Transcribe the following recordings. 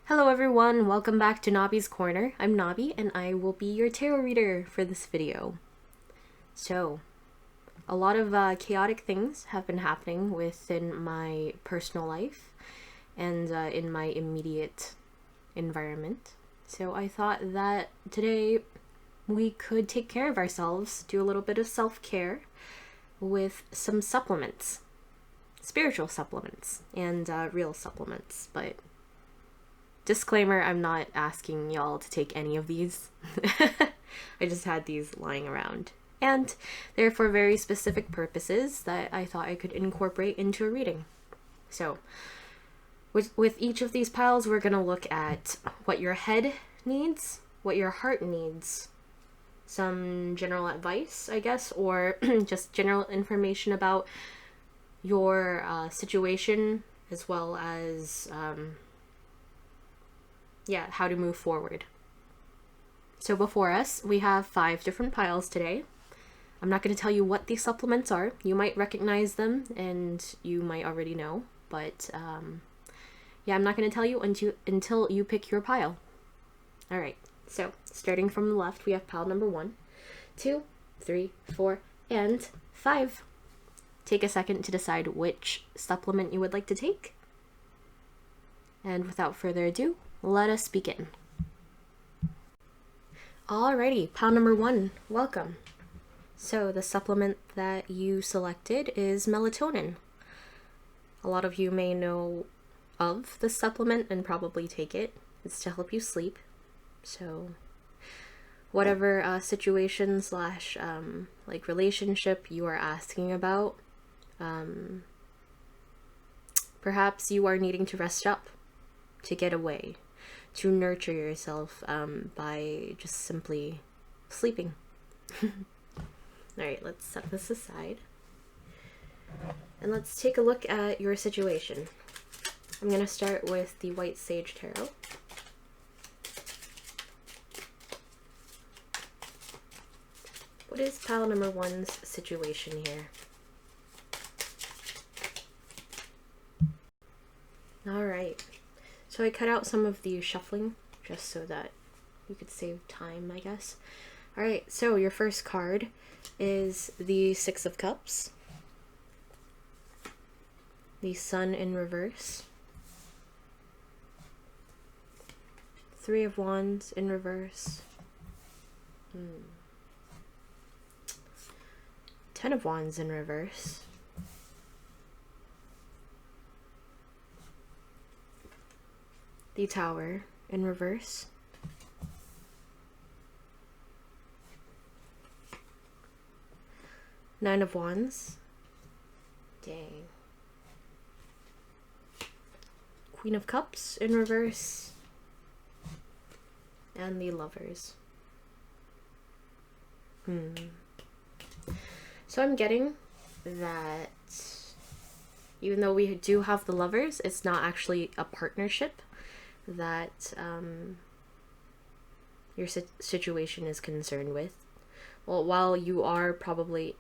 Hello everyone, welcome back to Nobby's Corner. I'm Nobby and I will be your tarot reader for this video. So, a lot of chaotic things have been happening within my personal life and in my immediate environment. So I thought that today we could take care of ourselves, do a little bit of self-care with some supplements. Spiritual supplements and real supplements, but disclaimer, I'm not asking y'all to take any of these. I just had these lying around. And they're for very specific purposes that I thought I could incorporate into a reading. So, with each of these piles, we're going to look at what your head needs, what your heart needs, some general advice, I guess, or just general information about your situation, as well as how to move forward. So before us, we have 5 different piles today. I'm not going to tell you what these supplements are. You might recognize them and you might already know, but I'm not going to tell you until you pick your pile. All right, so starting from the left, we have pile number 1, 2, 3, 4, and 5. Take a second to decide which supplement you would like to take. And without further ado, let us begin. Alrighty, pile number 1, welcome. So the supplement that you selected is melatonin. A lot of you may know of this supplement and probably take it. It's to help you sleep. So whatever situation / like relationship you are asking about, perhaps you are needing to rest up, to get away, to nurture yourself by just simply sleeping. Alright, let's set this aside. And let's take a look at your situation. I'm going to start with the White Sage Tarot. What is pile number 1's situation here? Alright. So I cut out some of the shuffling just so that you could save time, I guess. Alright, so your first card is the 6 of Cups, the Sun in reverse, 3 of Wands in reverse, 10 of Wands in reverse, the Tower in reverse, Nine of Wands, dang, Queen of Cups in reverse, and the Lovers. So I'm getting that even though we do have the Lovers, it's not actually a partnership that your situation is concerned with. Well, while you are probably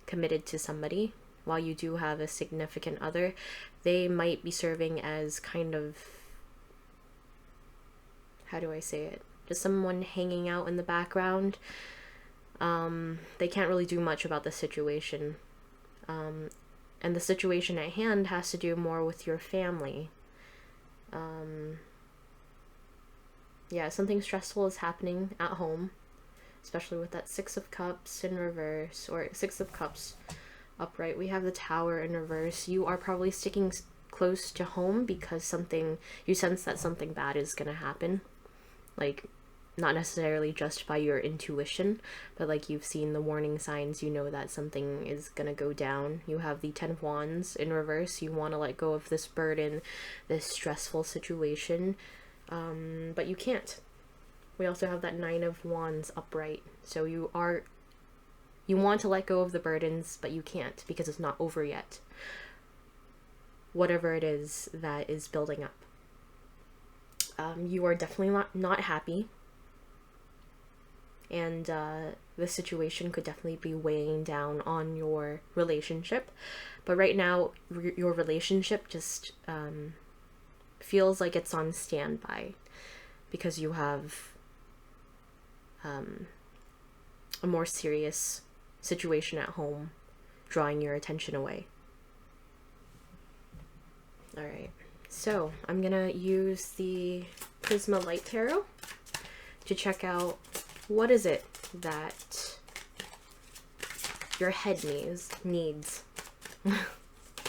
committed to somebody, while you do have a significant other, they might be serving as kind of, how do I say it, just someone hanging out in the background. They can't really do much about the situation, and the situation at hand has to do more with your family. Something stressful is happening at home, especially with that 6 of Cups in reverse, or 6 of Cups upright. We have the Tower in reverse. You are probably sticking close to home because you sense that something bad is going to happen. Like, not necessarily just by your intuition, but like you've seen the warning signs, you know that something is going to go down. You have the 10 of Wands in reverse. You want to let go of this burden, this stressful situation, but you can't. We also have that 9 of Wands upright. So you want to let go of the burdens, but you can't because it's not over yet. Whatever it is that is building up. You are definitely not happy. And the situation could definitely be weighing down on your relationship. But right now, your relationship just feels like it's on standby because you have a more serious situation at home drawing your attention away. Alright, so I'm gonna use the Prisma Light Tarot to check out what is it that your head needs.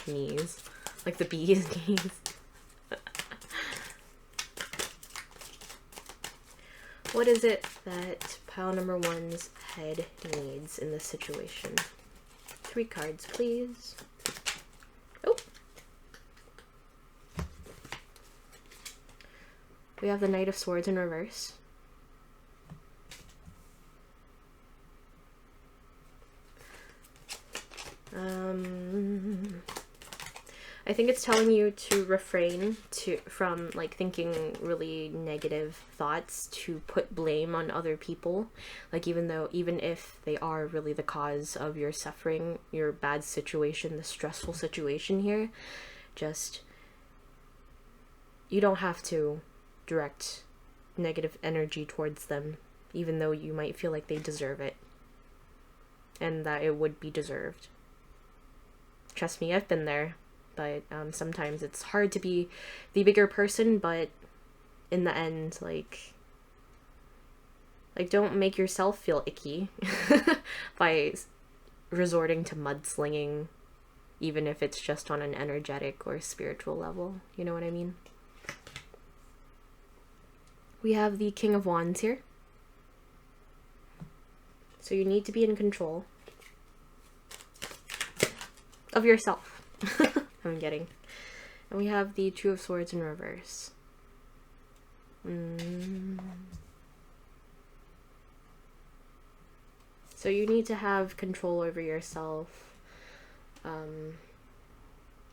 Needs. Like the bees knees. What is it that pile number 1's head needs in this situation? 3 cards, please. Oh! We have the Knight of Swords in reverse. I think it's telling you to refrain from like thinking really negative thoughts, to put blame on other people. Like even if they are really the cause of your suffering, your bad situation, the stressful situation here, just, you don't have to direct negative energy towards them, even though you might feel like they deserve it and that it would be deserved. Trust me, I've been there. But sometimes it's hard to be the bigger person, but in the end, like don't make yourself feel icky by resorting to mudslinging, even if it's just on an energetic or spiritual level. You know what I mean? We have the King of Wands here. So you need to be in control of yourself. I'm getting. And we have the Two of Swords in reverse. So you need to have control over yourself.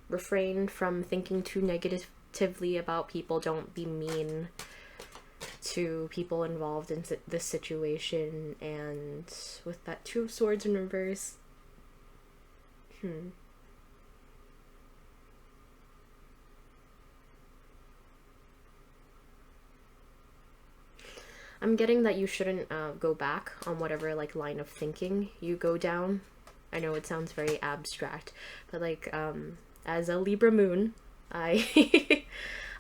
Refrain from thinking too negatively about people. Don't be mean to people involved in this situation. And with that Two of Swords in reverse, I'm getting that you shouldn't go back on whatever like line of thinking you go down. I know it sounds very abstract, but like as a Libra moon, I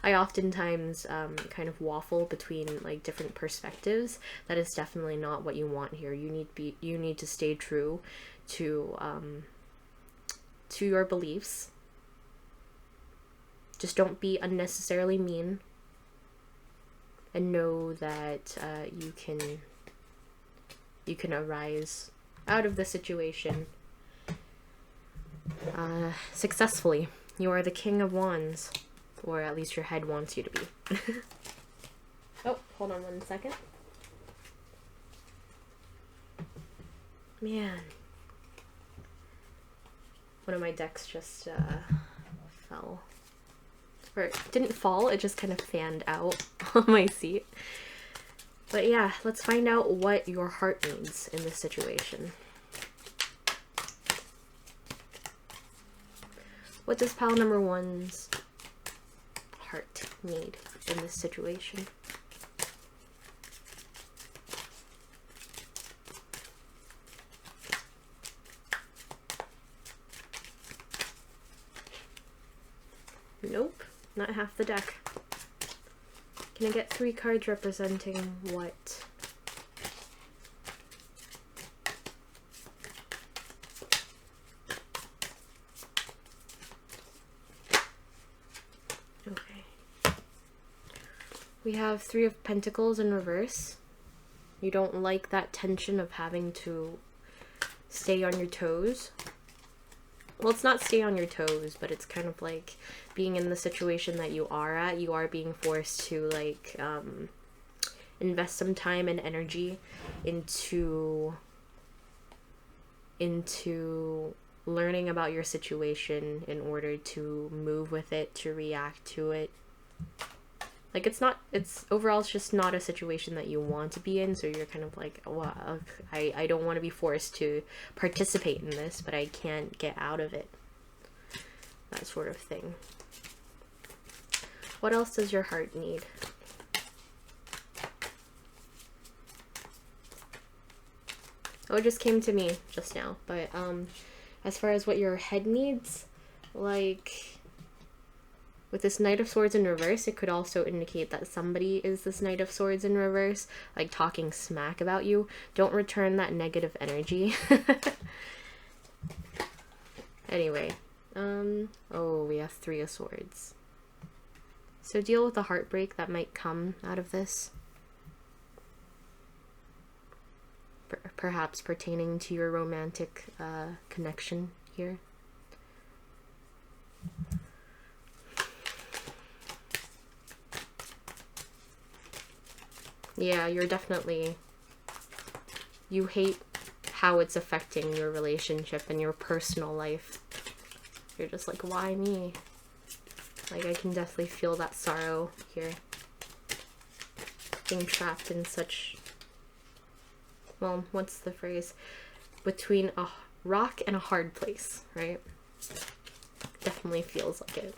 I oftentimes kind of waffle between like different perspectives. That is definitely not what you want here. You need to stay true to your beliefs. Just don't be unnecessarily mean. And know that you can arise out of the situation successfully. You are the King of Wands, or at least your head wants you to be. Oh, hold on 1 second. Man, one of my decks just fell. Or it didn't fall, it just kind of fanned out on my seat. But yeah, let's find out what your heart needs in this situation. What does pile number 1's heart need in this situation? Nope. Not half the deck. Can I get 3 cards representing what? Okay. We have 3 of Pentacles in reverse. You don't like that tension of having to stay on your toes. Well, it's not stay on your toes, but it's kind of like being in the situation that you are at. You are being forced to like invest some time and energy into learning about your situation in order to move with it, to react to it. Like it's overall it's just not a situation that you want to be in, so you're kind of like, well, I don't want to be forced to participate in this, but I can't get out of it. That sort of thing. What else does your heart need? Oh, it just came to me just now. But as far as what your head needs, like with this Knight of Swords in reverse, it could also indicate that somebody is this Knight of Swords in reverse, like talking smack about you. Don't return that negative energy. Anyway, oh, we have Three of Swords. So deal with the heartbreak that might come out of this. Perhaps pertaining to your romantic connection here. Yeah, you're definitely... You hate how it's affecting your relationship and your personal life. You're just like, why me? Like, I can definitely feel that sorrow here. Being trapped in such... Well, what's the phrase? Between a rock and a hard place, right? Definitely feels like it.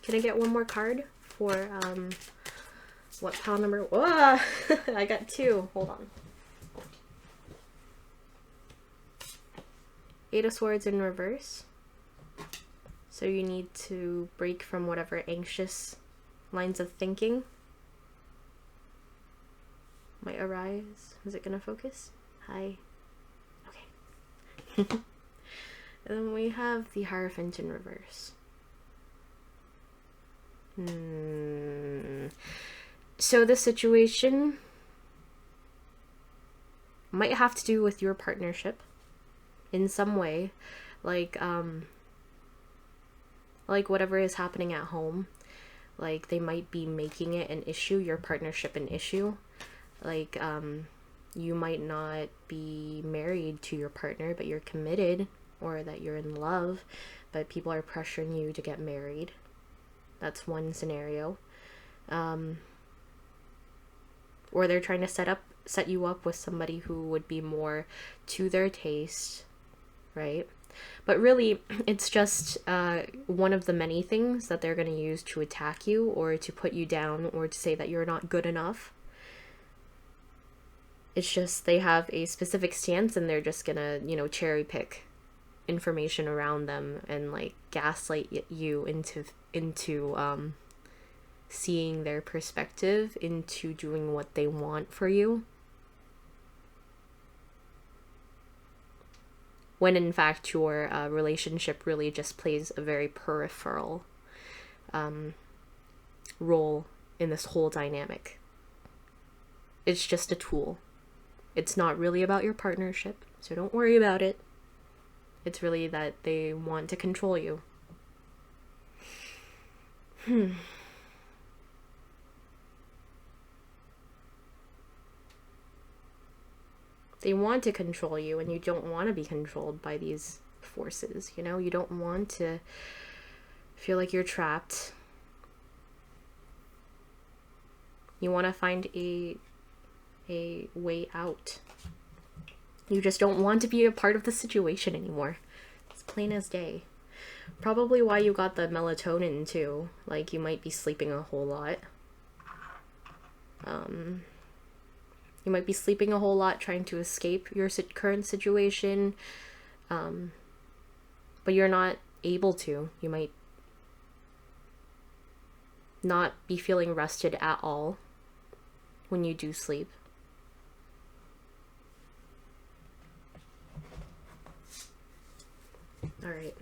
Can I get one more card for, what pile number? Whoa! I got two. Hold on. Eight of Swords in reverse. So you need to break from whatever anxious lines of thinking might arise. Is it gonna focus? Hi. Okay. And then we have the Hierophant in reverse. So this situation might have to do with your partnership in some way, like whatever is happening at home, like they might be making it an issue, your partnership an issue. Like, you might not be married to your partner, but you're committed, or that you're in love, but people are pressuring you to get married. That's one scenario. Or they're trying to set you up with somebody who would be more to their taste, right? But really, it's just one of the many things that they're going to use to attack you, or to put you down, or to say that you're not good enough. It's just they have a specific stance, and they're just gonna, you know, cherry pick information around them and like gaslight you into seeing their perspective, into doing what they want for you. When in fact your relationship really just plays a very peripheral role in this whole dynamic. It's just a tool. It's not really about your partnership, so don't worry about it. It's really that they want to control you. They want to control you, and you don't want to be controlled by these forces, you know? You don't want to feel like you're trapped. You want to find a way out. You just don't want to be a part of the situation anymore. It's plain as day. Probably why you got the melatonin too. Like, you might be sleeping a whole lot. You might be sleeping a whole lot, trying to escape your current situation, but you're not able to. You might not be feeling rested at all when you do sleep. All right.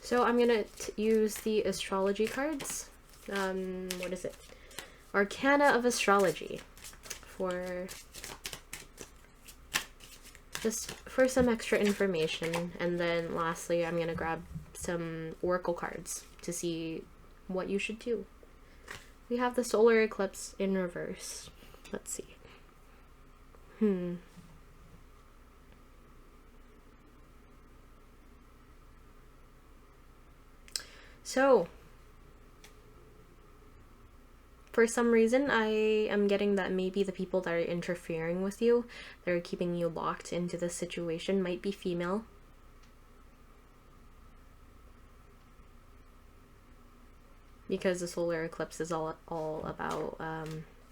So I'm gonna use the astrology cards. What is it? Arcana of Astrology, for some extra information. And then lastly, I'm gonna grab some oracle cards to see what you should do. We have the solar eclipse in reverse. Let's see. So For some reason, I am getting that maybe the people that are interfering with you, that are keeping you locked into this situation, might be female. Because the solar eclipse is all about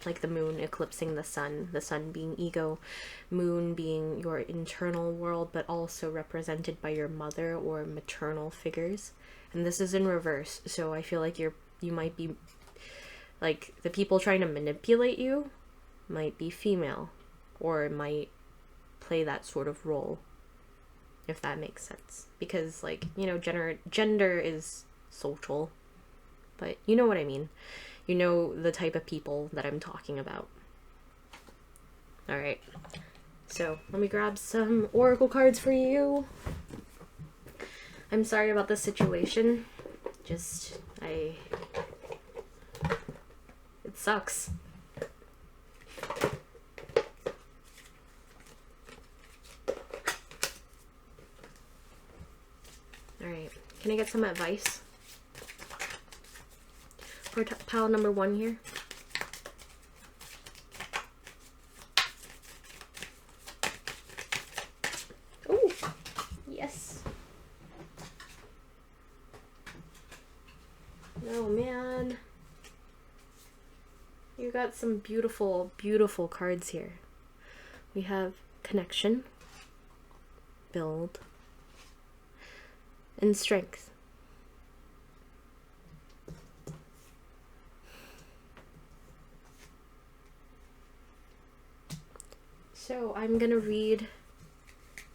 like the moon eclipsing the sun being ego, moon being your internal world, but also represented by your mother or maternal figures. And this is in reverse, so I feel like you might be, like, the people trying to manipulate you might be female, or might play that sort of role, if that makes sense. Because, like, you know, gender is social, but you know what I mean. You know the type of people that I'm talking about. Alright, so let me grab some oracle cards for you. I'm sorry about this situation. It sucks. Alright, can I get some advice for pile number 1 here? Ooh, yes. Oh man. You got some beautiful, beautiful cards here. We have connection, build, and strength. So I'm gonna read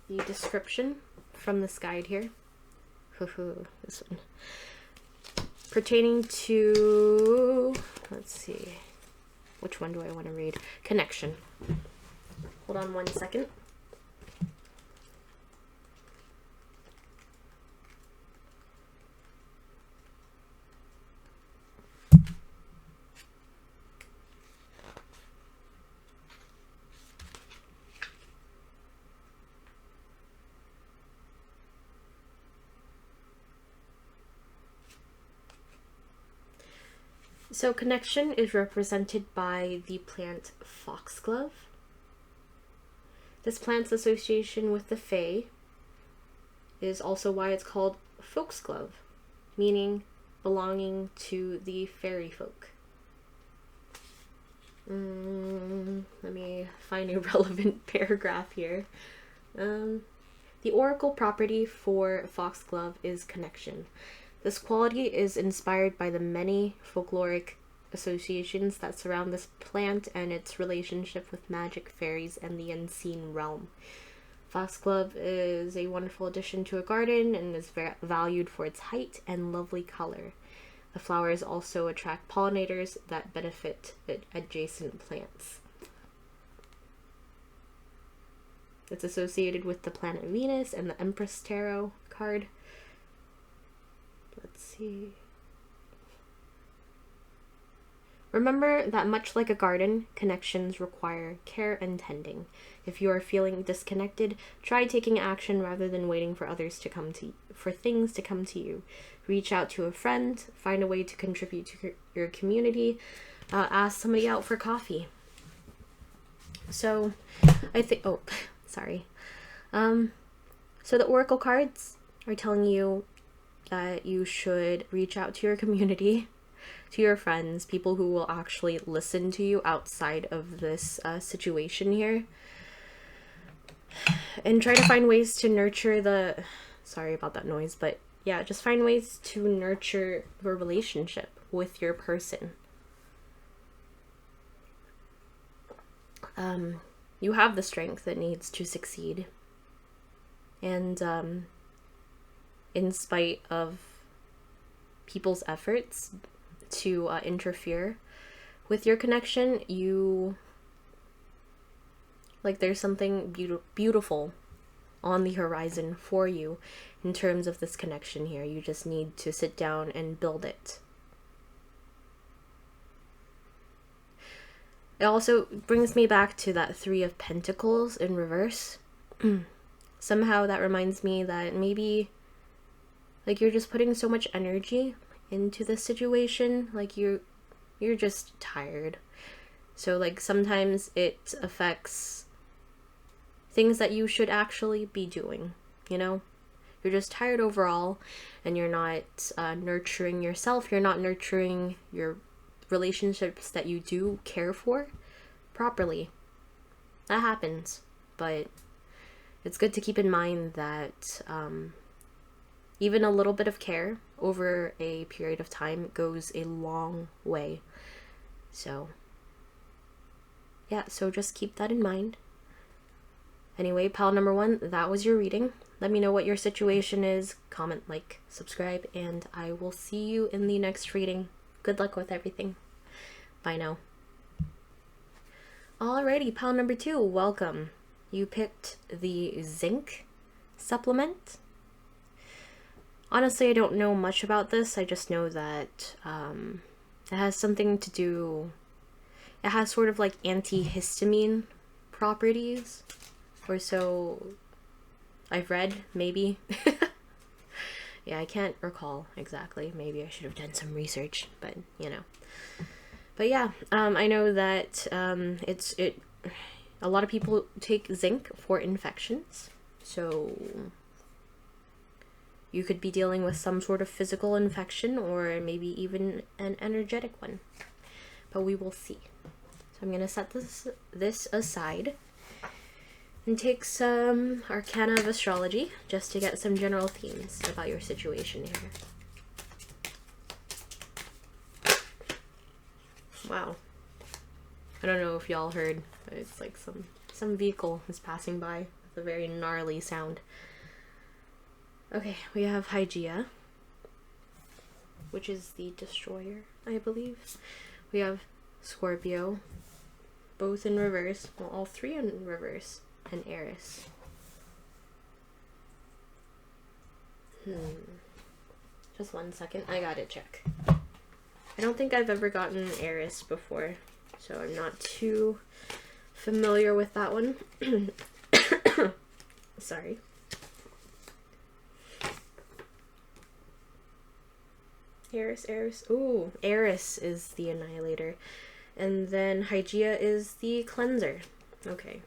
the description from this guide here. This one. Pertaining to, let's see, which one do I want to read? Connection. Hold on 1 second. So connection is represented by the plant foxglove. This plant's association with the fae is also why it's called foxglove, meaning belonging to the fairy folk. Let me find a relevant paragraph here. The oracle property for foxglove is connection. This quality is inspired by the many folkloric associations that surround this plant and its relationship with magic, fairies, and the unseen realm. Foxglove is a wonderful addition to a garden and is valued for its height and lovely color. The flowers also attract pollinators that benefit adjacent plants. It's associated with the planet Venus and the Empress Tarot card. Let's see. Remember that much like a garden, connections require care and tending. If you are feeling disconnected, try taking action rather than waiting for others to come to for things to come to you. Reach out to a friend, find a way to contribute to your community, ask somebody out for coffee. So, I think, oh, sorry. So the oracle cards are telling you that you should reach out to your community, to your friends, people who will actually listen to you outside of this situation here, and try to find ways to nurture the, sorry about that noise, but yeah, just find ways to nurture your relationship with your person. You have the strength that needs to succeed, and in spite of people's efforts to interfere with your connection, there's something beautiful on the horizon for you in terms of this connection here. You just need to sit down and build it. It also brings me back to that 3 of Pentacles in reverse. Somehow that reminds me that maybe, like, you're just putting so much energy into this situation. Like, You're just tired. So like sometimes it affects things that you should actually be doing, you know? You're just tired overall, and you're not nurturing yourself. You're not nurturing your relationships that you do care for properly. That happens, but it's good to keep in mind that even a little bit of care over a period of time goes a long way. So, yeah, so just keep that in mind. Anyway, pal number 1, that was your reading. Let me know what your situation is. Comment, like, subscribe, and I will see you in the next reading. Good luck with everything. Bye now. Alrighty, pal number 2, welcome. You picked the zinc supplement. Honestly, I don't know much about this. I just know that it has something to do... It has sort of like antihistamine properties. Or so I've read, maybe. Yeah, I can't recall exactly. Maybe I should have done some research, but you know. But yeah, I know that a lot of people take zinc for infections. So you could be dealing with some sort of physical infection or maybe even an energetic one. But we will see. So I'm going to set this aside and take some Arcana of Astrology just to get some general themes about your situation here. Wow. I don't know if y'all heard, but it's like some vehicle is passing by with a very gnarly sound. Okay, we have Hygeia, which is the destroyer, I believe. We have Scorpio, both in reverse. Well, all 3 in reverse. And Eris. Just 1 second. I gotta check. I don't think I've ever gotten Eris before, so I'm not too familiar with that one. Sorry. Eris. Ooh, Eris is the Annihilator. And then Hygeia is the Cleanser. Okay.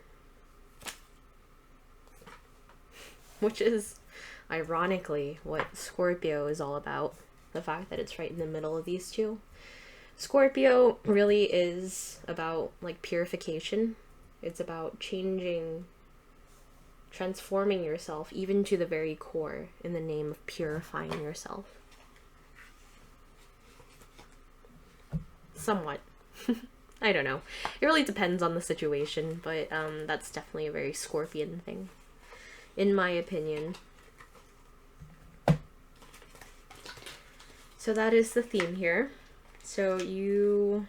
Which is, ironically, what Scorpio is all about. The fact that it's right in the middle of these two. Scorpio really is about, like, purification. It's about changing, transforming yourself, even to the very core, in the name of purifying yourself. Somewhat. I don't know. It really depends on the situation, but that's definitely a very Scorpion thing, in my opinion. So that is the theme here. So you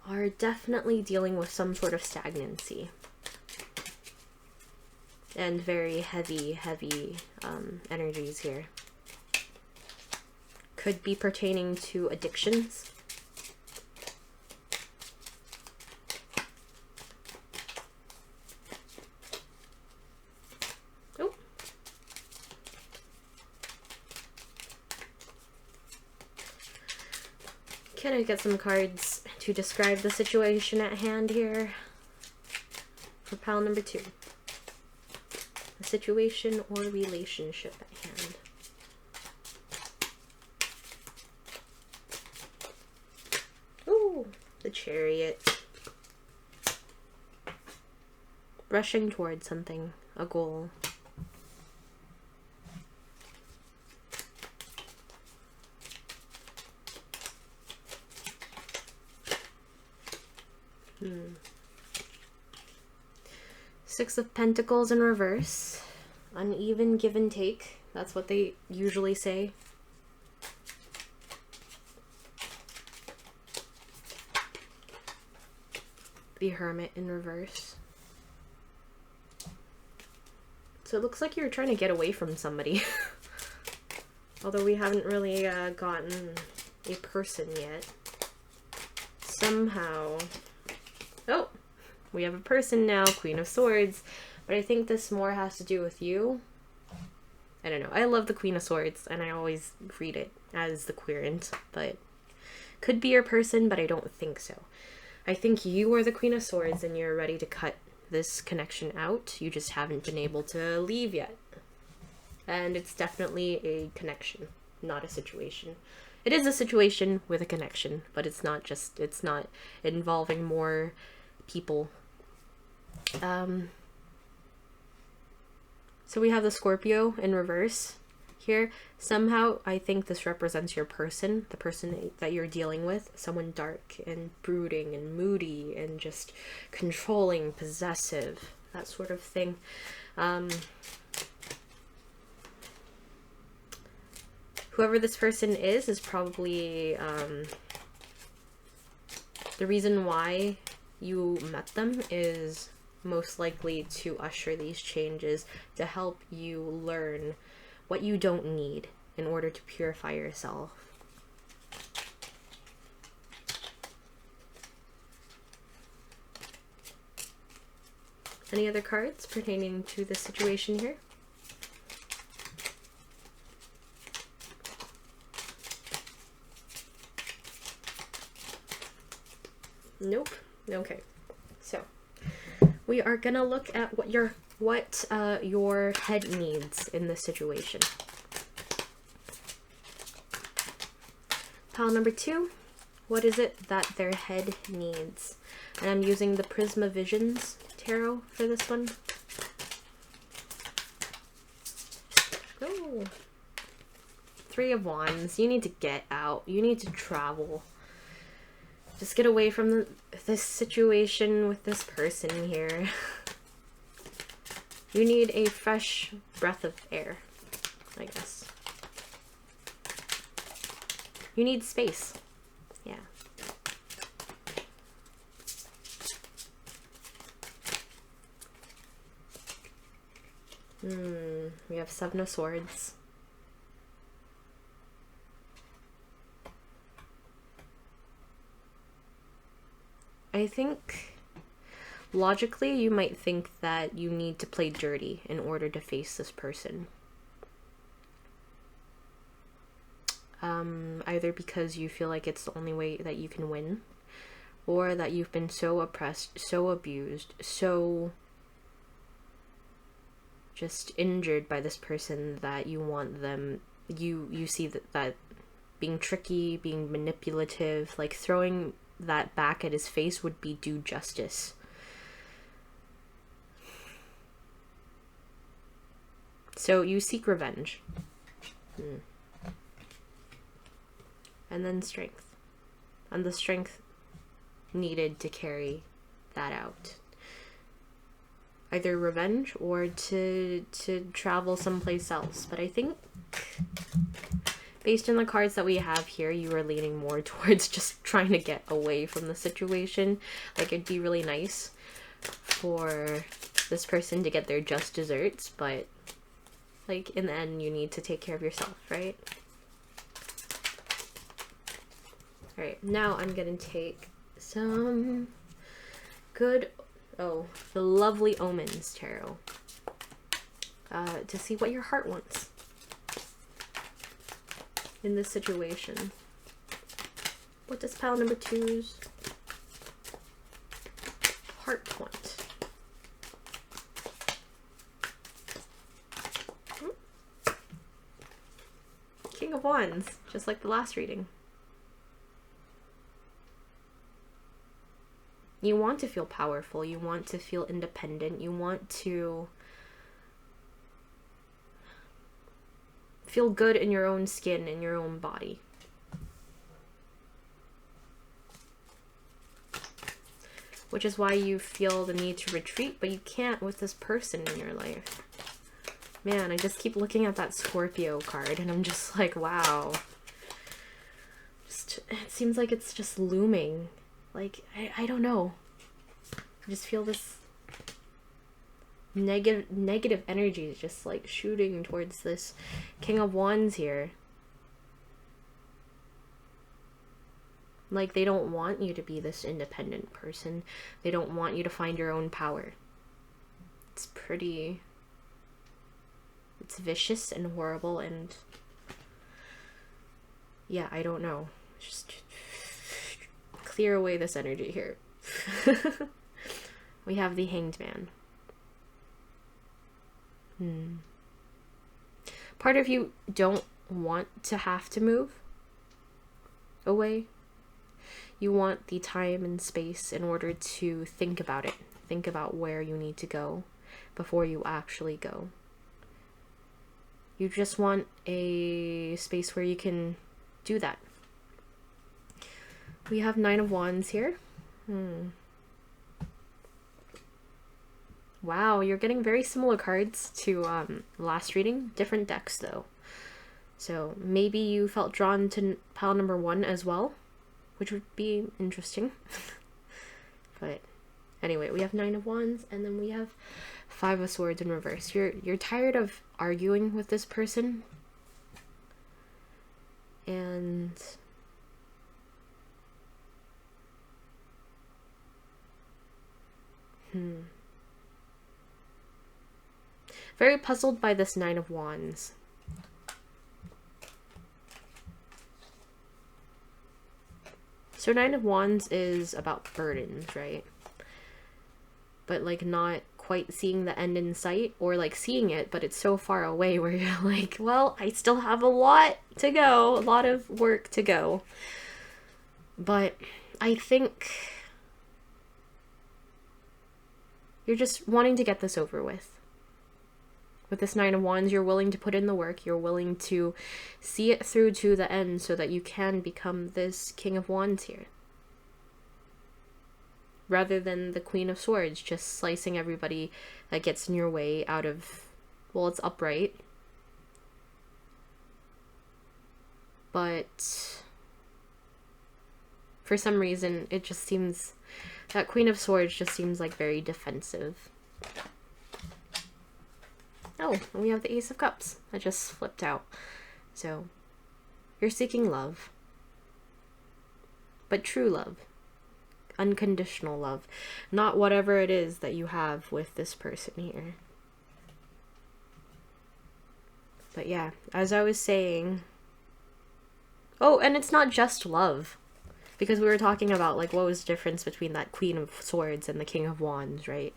are definitely dealing with some sort of stagnancy. And very heavy energies here. Could be pertaining to addictions. Oh. Can I get some cards to describe the situation at hand here for pile number 2? A situation or relationship at hand. Ooh, the Chariot. Rushing towards something, a goal. Six of Pentacles in reverse. Uneven give and take. That's what they usually say. The Hermit in reverse. So it looks like you're trying to get away from somebody. Although we haven't really gotten a person yet. Somehow. Oh! We have a person now, Queen of Swords, but I think this more has to do with you. I don't know. I love the Queen of Swords, and I always read it as the querent, but could be your person, but I don't think so. I think you are the Queen of Swords, and you're ready to cut this connection out. You just haven't been able to leave yet. And it's definitely a connection, not a situation. It is a situation with a connection, but it's not involving more people. So we have the Scorpio in reverse here. Somehow I think this represents your person, the person that you're dealing with, someone dark and brooding and moody and just controlling, possessive, that sort of thing. Whoever this person is probably the reason why you met them is most likely to usher these changes, to help you learn what you don't need in order to purify yourself. Any other cards pertaining to this situation here? Nope. Okay. So we are gonna look at what your head needs in this situation. Pile number 2, what is it that their head needs? And I'm using the Prisma Visions tarot for this one. Oh, 3 of Wands. You need to get out. You need to travel. Just get away from this situation with this person here. You need a fresh breath of air, I guess. You need space. Yeah. We have 7 of Swords. I think logically you might think that you need to play dirty in order to face this person. Either because you feel like it's the only way that you can win, or that you've been so oppressed, so abused, so just injured by this person that you want them, you see that being tricky, being manipulative, like throwing that back at his face would be due justice. So you seek revenge. And then strength. And the strength needed to carry that out. Either revenge or to travel someplace else. But I think based on the cards that we have here, you are leaning more towards just trying to get away from the situation. Like, it'd be really nice for this person to get their just desserts, but like in the end you need to take care of yourself, right? Alright, now I'm gonna take some the lovely Omens tarot to see what your heart wants in this situation. What does pile number 2's heart want? King of Wands, just like the last reading. You want to feel powerful, you want to feel independent, you want to feel good in your own skin, in your own body. Which is why you feel the need to retreat, but you can't with this person in your life. Man, I just keep looking at that Scorpio card and I'm just like, wow. It seems like it's just looming. Like, I don't know. I just feel this negative energy just like shooting towards this King of Wands here. Like, they don't want you to be this independent person. They don't want you to find your own power. It's pretty It's vicious and horrible, and yeah, I don't know. Just clear away this energy here. We have the Hanged Man. Part of you don't want to have to move away. You want the time and space in order to think about it. Think about where you need to go before you actually go. You just want a space where you can do that. We have Nine of Wands here. Wow, you're getting very similar cards to last reading. Different decks, though. So maybe you felt drawn to pile number 1 as well, which would be interesting. But anyway, we have Nine of Wands, and then we have Five of Swords in reverse. You're tired of arguing with this person, and very puzzled by this Nine of Wands. So Nine of Wands is about burdens, right? But like not quite seeing the end in sight, or like seeing it, but it's so far away where you're like, well, I still have a lot to go, a lot of work to go. But I think you're just wanting to get this over with. With this Nine of Wands, you're willing to put in the work. You're willing to see it through to the end so that you can become this King of Wands here. Rather than the Queen of Swords, just slicing everybody that gets in your way out of, well, it's upright. But for some reason, it just seems, that Queen of Swords just seems like very defensive. Oh, and we have the Ace of Cups that just flipped out. So, you're seeking love. But true love. Unconditional love. Not whatever it is that you have with this person here. But yeah, as I was saying... Oh, and it's not just love. Because we were talking about, like, what was the difference between that Queen of Swords and the King of Wands, right?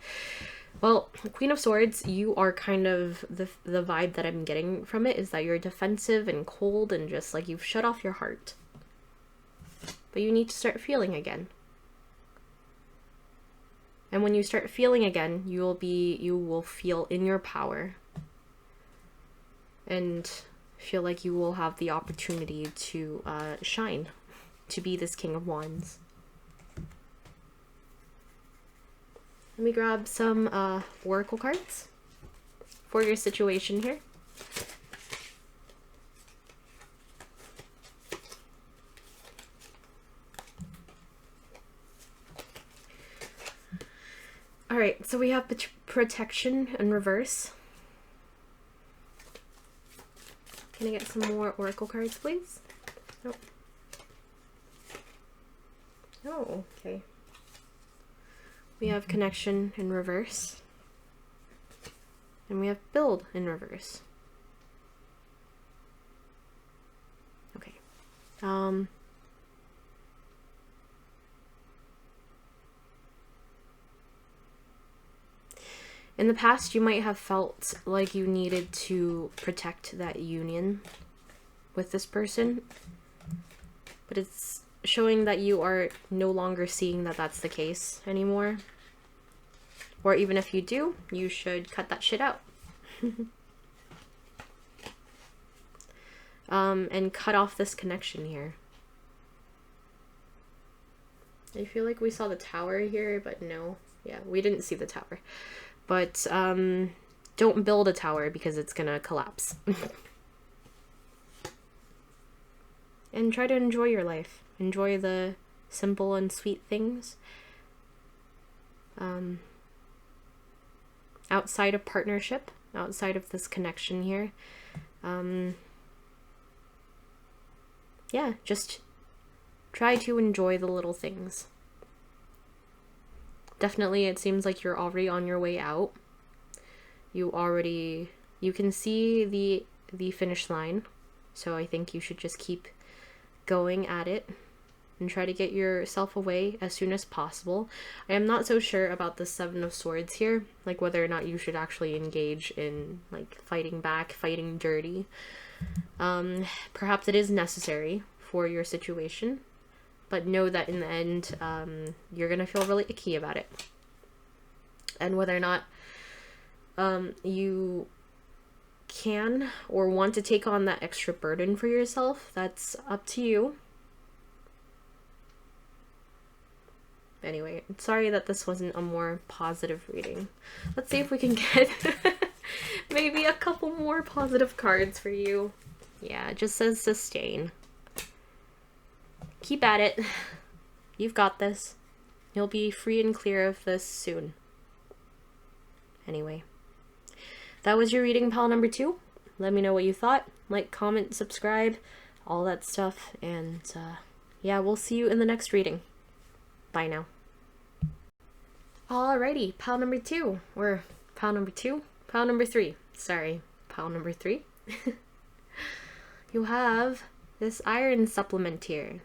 Well, Queen of Swords, you are kind of, the vibe that I'm getting from it is that you're defensive and cold and just like you've shut off your heart. But you need to start feeling again. And when you start feeling again, you will feel in your power. And feel like you will have the opportunity to shine, to be this King of Wands. Let me grab some oracle cards for your situation here. Alright, so we have protection in reverse. Can I get some more oracle cards, please? Nope. Oh, okay. We have connection in reverse. And we have build in reverse. Okay. In the past, you might have felt like you needed to protect that union with this person. But it's showing that you are no longer seeing that that's the case anymore. Or even if you do, you should cut that shit out. And cut off this connection here. I feel like we saw the tower here, but no. Yeah, we didn't see the tower. But don't build a tower because it's gonna collapse. And try to enjoy your life. Enjoy the simple and sweet things. Outside of partnership, outside of this connection here. Yeah, just try to enjoy the little things. Definitely, it seems like you're already on your way out. You already You can see the finish line, so I think you should just keep going at it and try to get yourself away as soon as possible. I am not so sure about the Seven of Swords here, like whether or not you should actually engage in like fighting back, fighting dirty. Perhaps it is necessary for your situation, but know that in the end, you're gonna feel really icky about it. And whether or not you can or want to take on that extra burden for yourself, that's up to you. Anyway, sorry that this wasn't a more positive reading. Let's see if we can get maybe a couple more positive cards for you. Yeah, it just says sustain. Keep at it. You've got this. You'll be free and clear of this soon. Anyway, that was your reading, pile number 2. Let me know what you thought. Like, comment, subscribe, all that stuff. And yeah, we'll see you in the next reading. Bye now. Alrighty, pile number 2. Or pile number 2? Pile number 3. Sorry, pile number 3. You have this iron supplement here.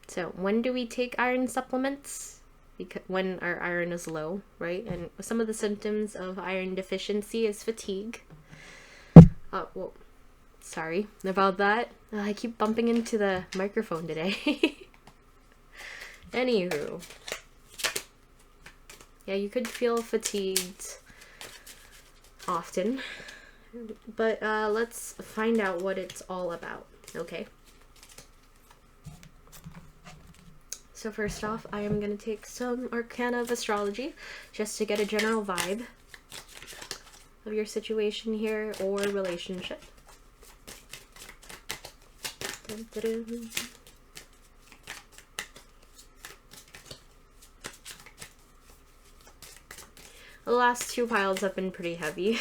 So when do we take iron supplements? Because when our iron is low, right? And some of the symptoms of iron deficiency is fatigue. Oh, well, sorry about that. I keep bumping into the microphone today. Anywho. Yeah, you could feel fatigued often. But let's find out what it's all about, okay? So first off, I am going to take some Arcana of Astrology just to get a general vibe of your situation here or relationship. Dun, dun, dun. The last 2 piles have been pretty heavy.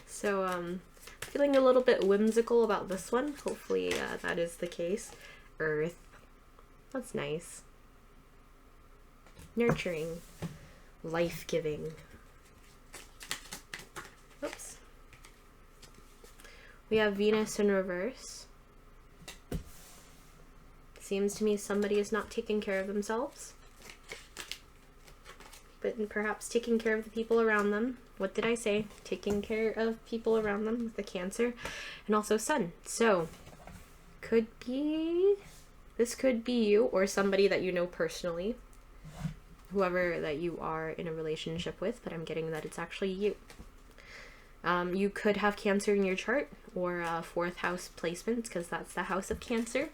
So, feeling a little bit whimsical about this one. Hopefully that is the case. Earth. That's nice. Nurturing. Life-giving. Oops. We have Venus in reverse. Seems to me somebody is not taking care of themselves. But perhaps taking care of the people around them. What did I say? Taking care of people around them with the Cancer. And also Sun. So, this could be you or somebody that you know personally. Whoever that you are in a relationship with, but I'm getting that it's actually you. You could have Cancer in your chart or 4th house placements because that's the house of Cancer.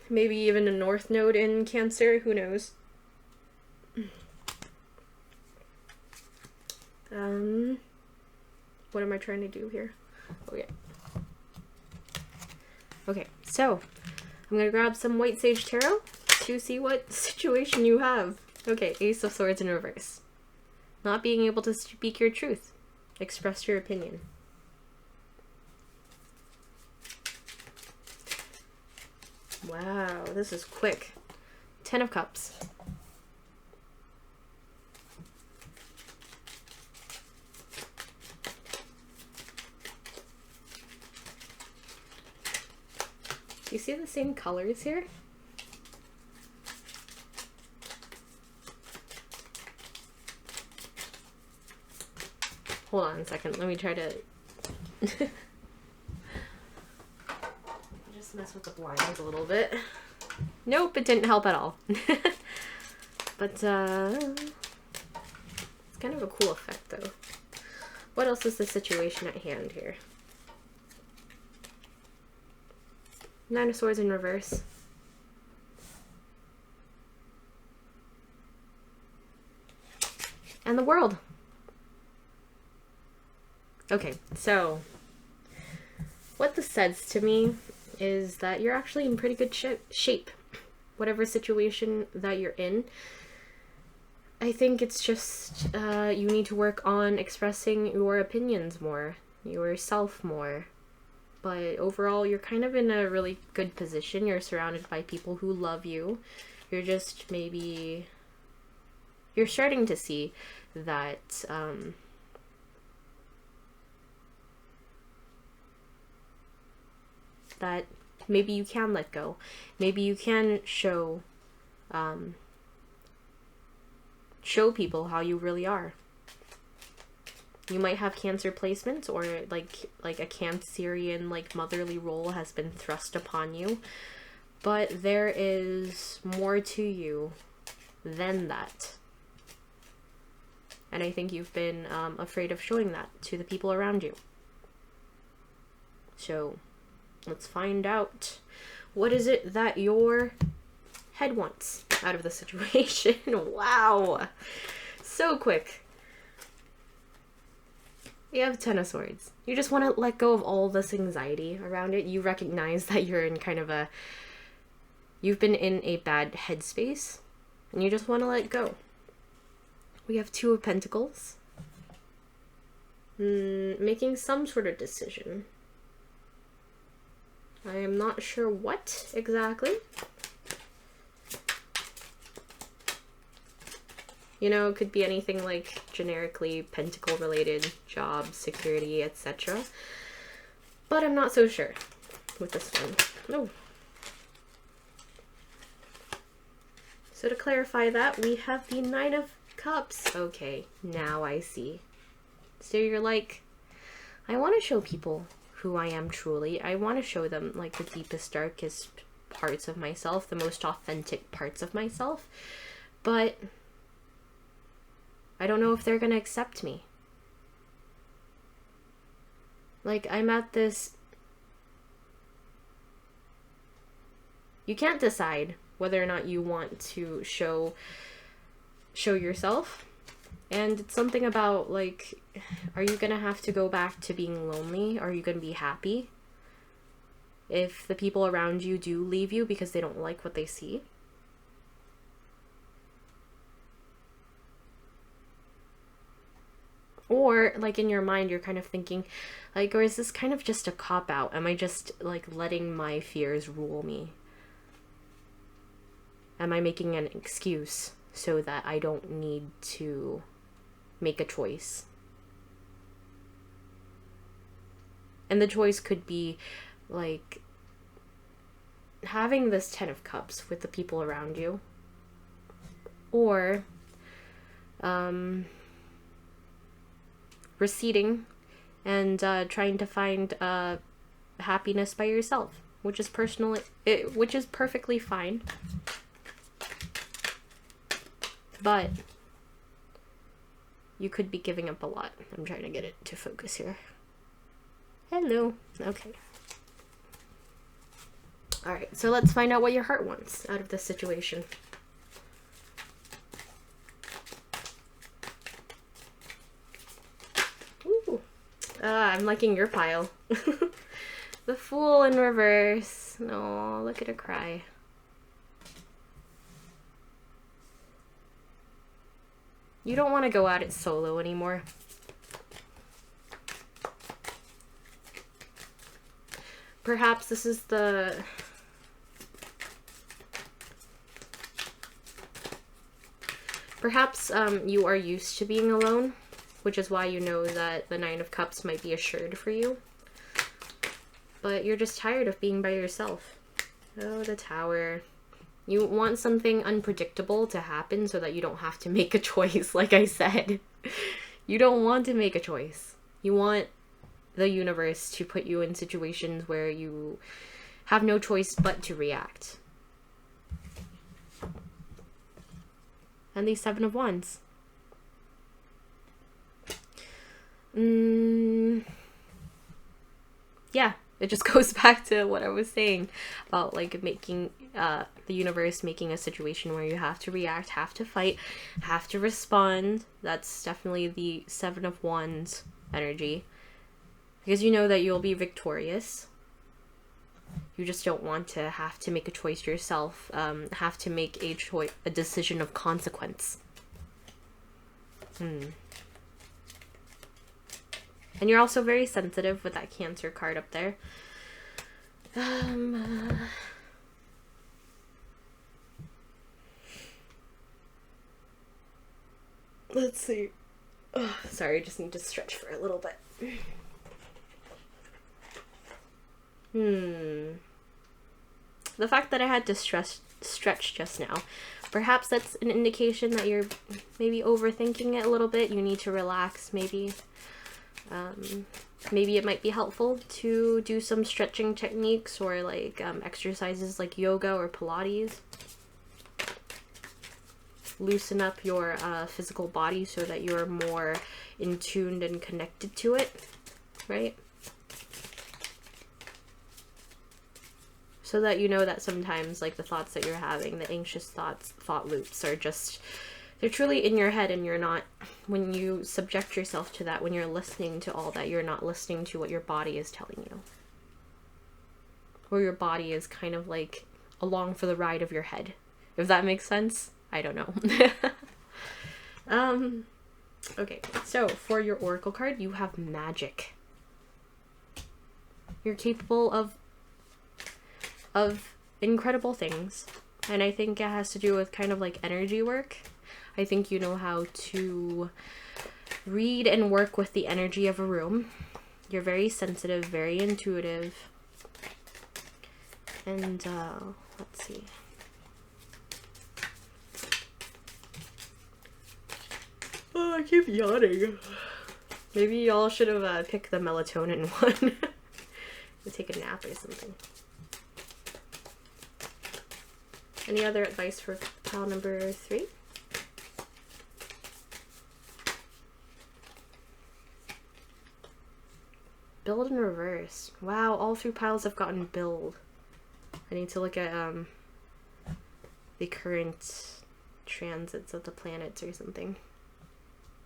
Maybe even a North Node in Cancer, who knows? What am I trying to do here? Oh yeah. Okay, so I'm gonna grab some White Sage Tarot to see what situation you have. Okay, Ace of Swords in reverse. Not being able to speak your truth. Express your opinion. Wow, this is quick. 10 of Cups. Do you see the same colors here? Hold on a second. Let me try to just mess with the blinds a little bit. Nope, it didn't help at all. But it's kind of a cool effect though. What else is the situation at hand here? 9 of Swords in reverse. And the World. Okay, so what this says to me is that you're actually in pretty good shape. Whatever situation that you're in. I think it's just you need to work on expressing your opinions more, yourself more. But overall, you're kind of in a really good position. You're surrounded by people who love you. You're just maybe... You're starting to see that that maybe you can let go. Maybe you can show people how you really are. You might have Cancer placements, or like a Cancerian like motherly role has been thrust upon you, but there is more to you than that. And I think you've been afraid of showing that to the people around you. So let's find out, what is it that your head wants out of the situation? Wow, so quick. You have Ten of Swords. You just want to let go of all this anxiety around it. You recognize that you're in kind of you've been in a bad headspace, and you just want to let go. We have Two of Pentacles. Making some sort of decision. I am not sure what exactly. You know, it could be anything like generically pentacle related, job, security, etc. But I'm not so sure with this one. No. So to clarify that, we have the Nine of Cups. Okay, now I see. So you're like, I want to show people who I am truly. I want to show them like the deepest, darkest parts of myself, the most authentic parts of myself. But I don't know if they're gonna accept me. Like, I'm at this... You can't decide whether or not you want to show yourself. And it's something about, like, are you gonna have to go back to being lonely? Are you gonna be happy if the people around you do leave you because they don't like what they see? Or, like, in your mind, you're kind of thinking, like, or is this kind of just a cop-out? Am I just, like, letting my fears rule me? Am I making an excuse so that I don't need to make a choice? And the choice could be, like, having this Ten of Cups with the people around you. Or, receding and trying to find happiness by yourself, which is which is perfectly fine. But you could be giving up a lot. I'm trying to get it to focus here. Hello. Okay. All right, so let's find out what your heart wants out of this situation. I'm liking your pile. The Fool in reverse. No, look at her cry. You don't want to go at it solo anymore. Perhaps this is the... Perhaps you are used to being alone, which is why you know that the Nine of Cups might be assured for you. But you're just tired of being by yourself. Oh, the Tower. You want something unpredictable to happen so that you don't have to make a choice, like I said. You don't want to make a choice. You want the universe to put you in situations where you have no choice but to react. And the Seven of Wands. Yeah, it just goes back to what I was saying about, like, making the universe making a situation where you have to react, have to fight, have to respond. That's definitely the Seven of Wands energy, because you know that you'll be victorious. You just don't want to have to make a choice yourself, have to make a decision of consequence. And you're also very sensitive with that Cancer card up there. Let's see. Oh, sorry, I just need to stretch for a little bit. The fact that I had to stretch just now, perhaps that's an indication that you're maybe overthinking it a little bit. You need to relax, maybe. Maybe it might be helpful to do some stretching techniques or like exercises like yoga or Pilates. Loosen up your physical body so that you're more in tuned and connected to it, right? So that you know that sometimes like the thoughts that you're having, the anxious thought loops are just, they're truly in your head, and you're not, when you subject yourself to that, when you're listening to all that, you're not listening to what your body is telling you. Or your body is kind of like along for the ride of your head. If that makes sense? I don't know. Okay, so for your oracle card, you have magic. You're capable of incredible things. And I think it has to do with kind of like energy work. I think you know how to read and work with the energy of a room. You're very sensitive, very intuitive. And let's see. Oh, I keep yawning. Maybe y'all should have picked the melatonin one. Take a nap or something. Any other advice for pile number 3? Build in reverse. Wow, all 3 piles have gotten build. I need to look at the current transits of the planets or something.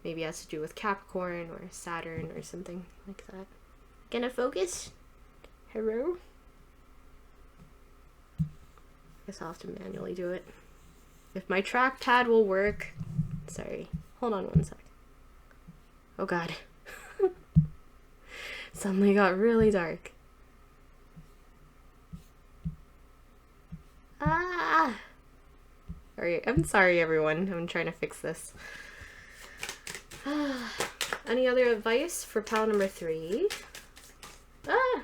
Maybe it has to do with Capricorn or Saturn or something like that. Gonna focus? Hello? Guess I'll have to manually do it. If my trackpad will work. Sorry. Hold on one sec. Oh god. Suddenly got really dark. Ah! Alright, I'm sorry everyone. I'm trying to fix this. Any other advice for pile number 3? Ah!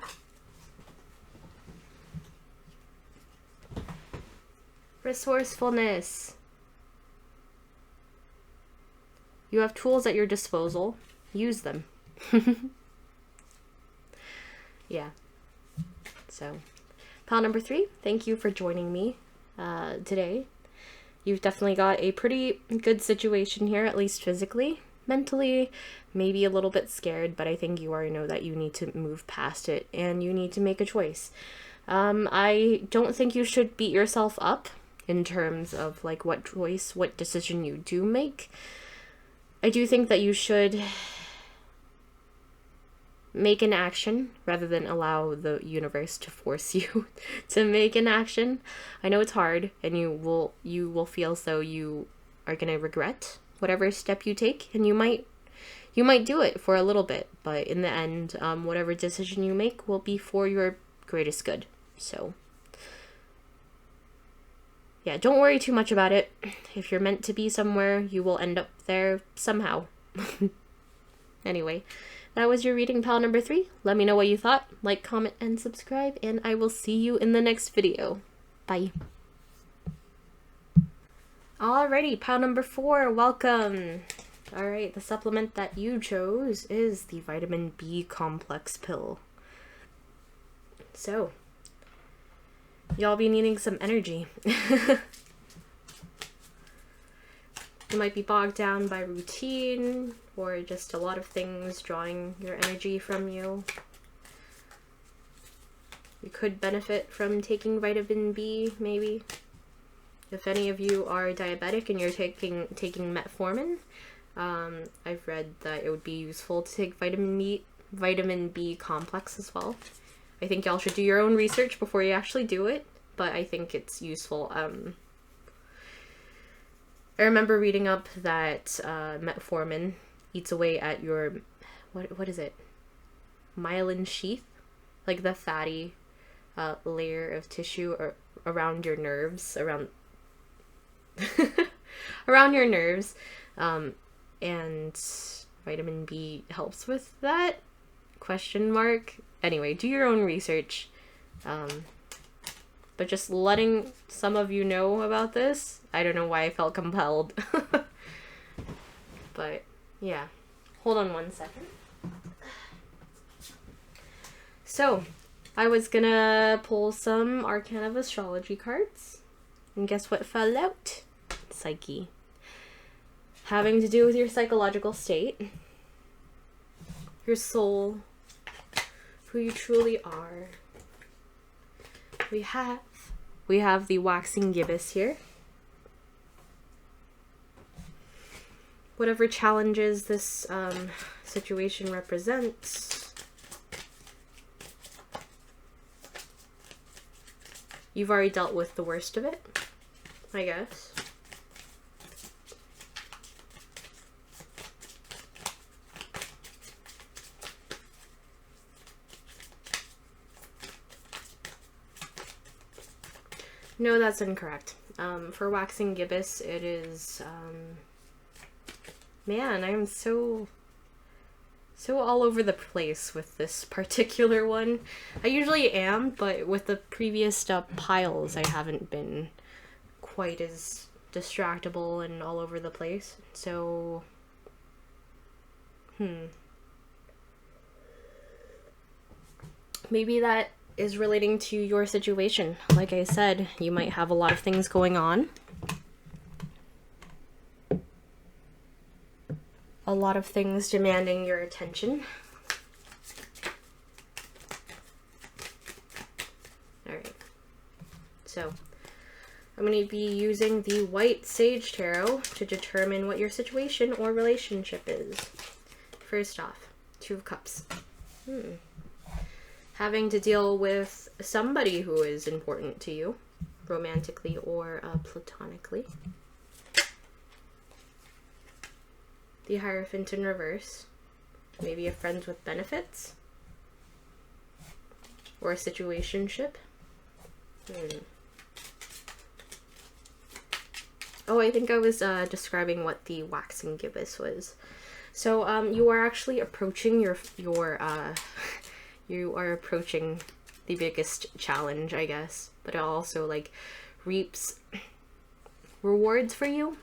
Resourcefulness. You have tools at your disposal. Use them. Yeah. So, pile number 3, thank you for joining me today. You've definitely got a pretty good situation here, at least physically. Mentally, maybe a little bit scared, but I think you already know that you need to move past it and you need to make a choice. I don't think you should beat yourself up in terms of like what choice, what decision you do make. I do think that you should make an action rather than allow the universe to force you to make an action. I know it's hard, and you will feel as though you are going to regret whatever step you take, and you might do it for a little bit, but in the end, whatever decision you make will be for your greatest good. So yeah, don't worry too much about it. If you're meant to be somewhere, you will end up there somehow. Anyway, that was your reading, pile number 3. Let me know what you thought. Like, comment, and subscribe, and I will see you in the next video. Bye. Alrighty, pile number 4, welcome. Alright, the supplement that you chose is the vitamin B complex pill. So, y'all be needing some energy. You might be bogged down by routine or just a lot of things drawing your energy from you. You could benefit from taking vitamin B, maybe. If any of you are diabetic and you're taking metformin, I've read that it would be useful to take vitamin B complex as well. I think y'all should do your own research before you actually do it, but I think it's useful. I remember reading up that metformin eats away at your, what is it? Myelin sheath? Like the fatty layer of tissue around your nerves, around your nerves. And vitamin B helps with that? Question mark. Anyway, do your own research. But just letting some of you know about this, I don't know why I felt compelled. But yeah, hold on one second. So, I was gonna pull some Arcana of Astrology cards, and guess what fell out? Psyche. Having to do with your psychological state, your soul, who you truly are. We have the waxing gibbous here. Whatever challenges this situation represents, you've already dealt with the worst of it, I guess. No, that's incorrect. For waxing gibbous, it is, man, I'm so all over the place with this particular one. I usually am, but with the previous piles, I haven't been quite as distractible and all over the place. So, maybe that is relating to your situation. Like I said, you might have a lot of things going on. A lot of things demanding your attention. Alright. So, I'm going to be using the White Sage Tarot to determine what your situation or relationship is. First off, Two of Cups. Having to deal with somebody who is important to you, romantically or platonically. The Hierophant in reverse. Maybe a friend with benefits. Or a situationship. Oh, I think I was describing what the waxing gibbous was. So you are actually approaching you are approaching the biggest challenge, I guess, but it also like reaps rewards for you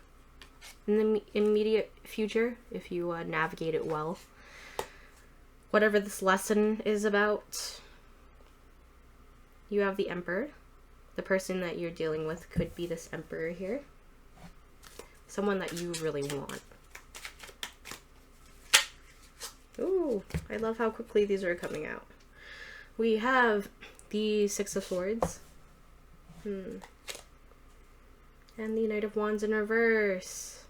in the immediate future if you navigate it well. Whatever this lesson is about, you have the Emperor. The person that you're dealing with could be this Emperor here. Someone that you really want. Ooh, I love how quickly these are coming out. We have the Six of Swords. And the Knight of Wands in reverse.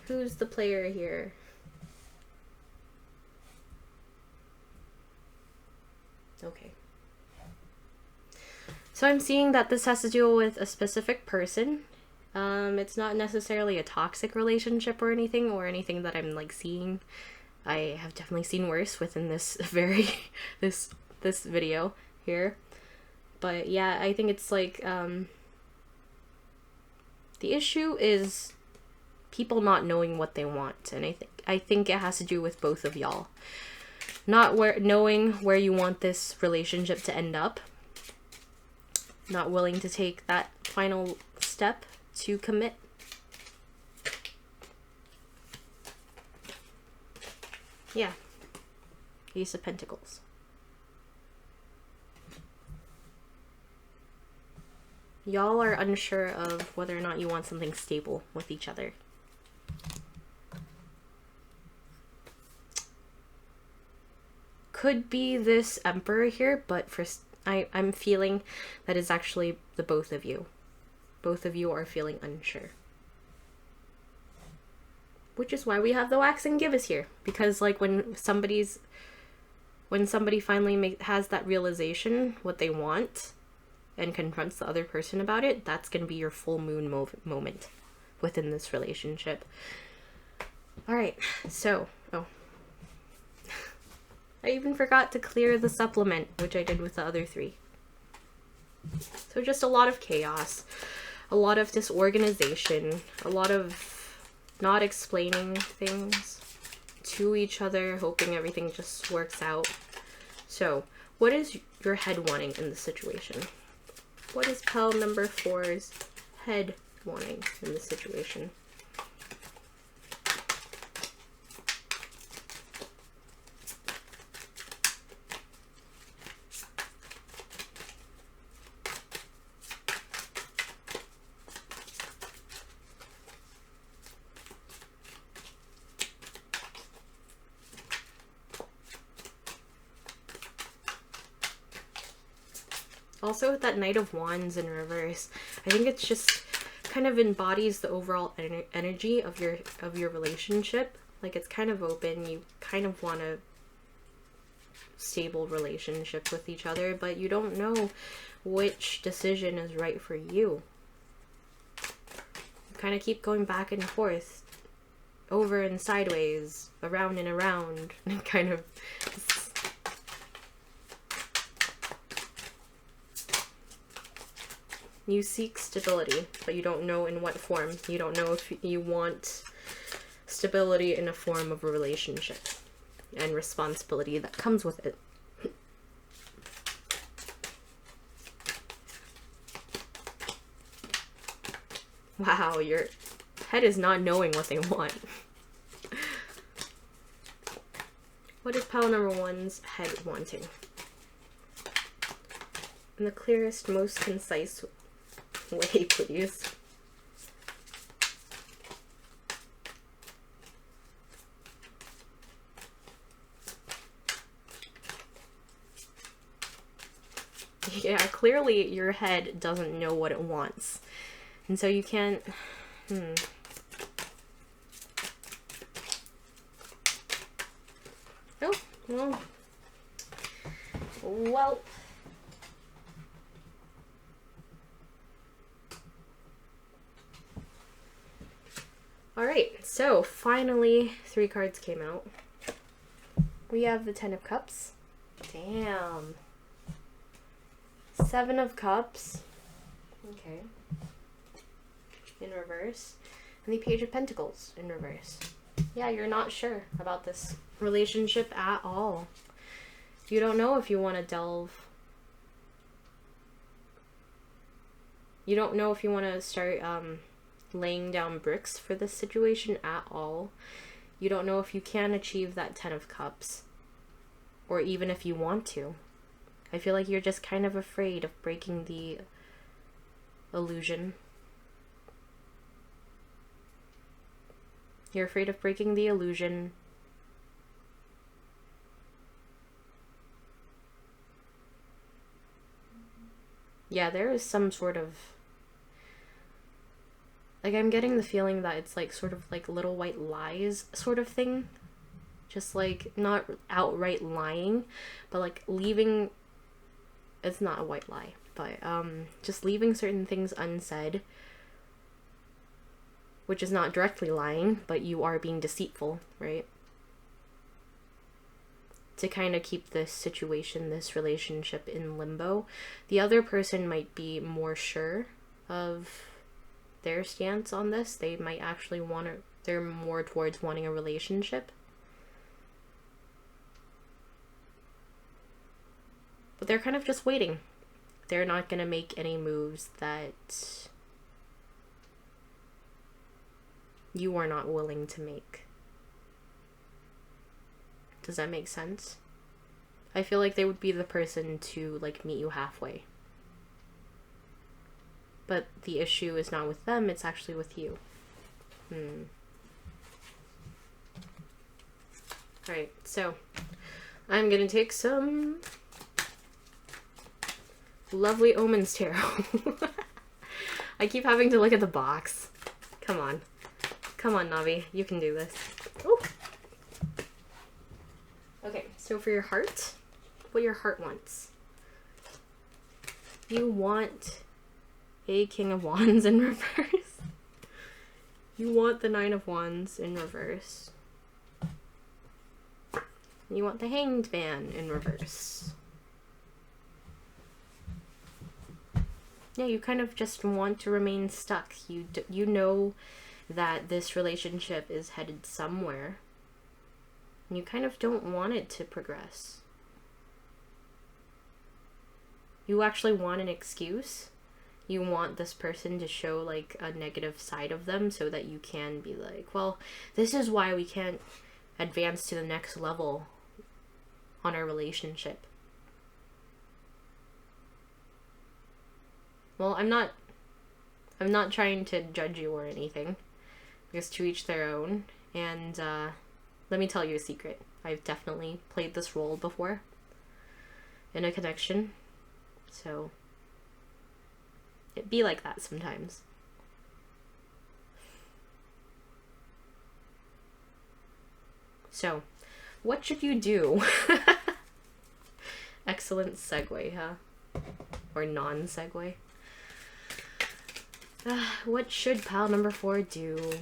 Who's the player here? Okay. So I'm seeing that this has to do with a specific person. It's not necessarily a toxic relationship or anything that I'm like seeing. I have definitely seen worse within this this video here. But yeah, I think it's like the issue is people not knowing what they want, and I think it has to do with both of y'all. Not knowing where you want this relationship to end up. Not willing to take that final step to commit. Yeah. Ace of Pentacles. Y'all are unsure of whether or not you want something stable with each other. Could be this Emperor here, but I'm feeling that is actually the both of you. Both of you are feeling unsure. Which is why we have the waxing gibbous here. Because like when somebody finally has that realization, what they want, and confronts the other person about it, that's going to be your full moon moment within this relationship. Alright, so, I even forgot to clear the supplement, which I did with the other three. So just a lot of chaos, a lot of disorganization, a lot of not explaining things to each other, hoping everything just works out. So, what is your head wanting in the situation? What is pile number 4's head wanting in the situation? Also with that Knight of Wands in reverse, I think it's just kind of embodies the overall energy of your relationship. Like, it's kind of open. You kind of want a stable relationship with each other, but you don't know which decision is right for you. You kind of keep going back and forth, over and sideways, around and around, and kind of you seek stability, but you don't know in what form. You don't know if you want stability in a form of a relationship and responsibility that comes with it. Wow, your head is not knowing what they want. What is pile number 1's head wanting? In the clearest, most concise way, please. Yeah, clearly your head doesn't know what it wants. And so you can't... Oh, well... Well... Alright, so finally 3 cards came out. We have the 10 of Cups. Damn. 7 of Cups. Okay. In reverse. And the Page of Pentacles in reverse. Yeah, you're not sure about this relationship at all. You don't know if you want to delve. You don't know if you want to start, laying down bricks for this situation at all. You don't know if you can achieve that 10 of Cups, or even if you want to. I feel like you're just kind of afraid of breaking the illusion. You're afraid of breaking the illusion. Yeah, there is some sort of... Like, I'm getting the feeling that it's like sort of like little white lies sort of thing. Just like not outright lying, but like leaving... It's not a white lie, but just leaving certain things unsaid. Which is not directly lying, but you are being deceitful, right? To kind of keep this situation, this relationship in limbo. The other person might be more sure of their stance on this. They might actually want to, they're more towards wanting a relationship. But they're kind of just waiting. They're not going to make any moves that you are not willing to make. Does that make sense? I feel like they would be the person to like meet you halfway. But the issue is not with them, it's actually with you. Alright, so I'm gonna take some lovely Omens tarot. I keep having to look at the box. Come on. Come on, Navi. You can do this. Ooh. Okay, so for your heart, what your heart wants. You want a King of Wands in reverse. You want the 9 of Wands in reverse. You want the Hanged Man in reverse. Yeah, you kind of just want to remain stuck. You know that this relationship is headed somewhere. And you kind of don't want it to progress. You actually want an excuse. You want this person to show like a negative side of them so that you can be like, well, this is why we can't advance to the next level on our relationship. Well, I'm not trying to judge you or anything, because to each their own. And let me tell you a secret. I've definitely played this role before in a connection, so it be like that sometimes. So, what should you do? Excellent segue, huh? Or non-segue. What should pile number 4 do?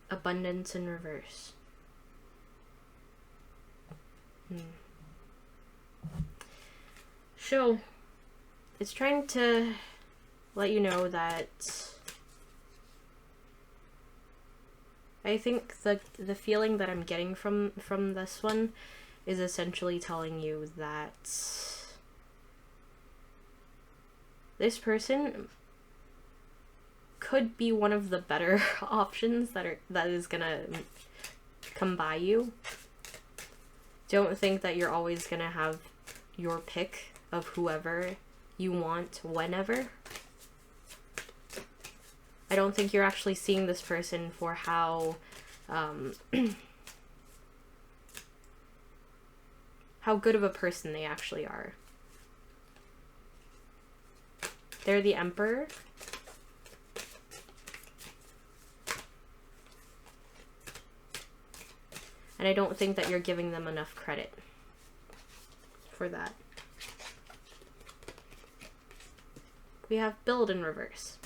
Abundance in reverse. So, it's trying to let you know that I think the feeling that I'm getting from this one is essentially telling you that this person could be one of the better options that is gonna come by you. Don't think that you're always gonna have your pick of whoever you want whenever. I don't think you're actually seeing this person for how how good of a person they actually are. They're the Emperor. And I don't think that you're giving them enough credit for that. We have build in reverse.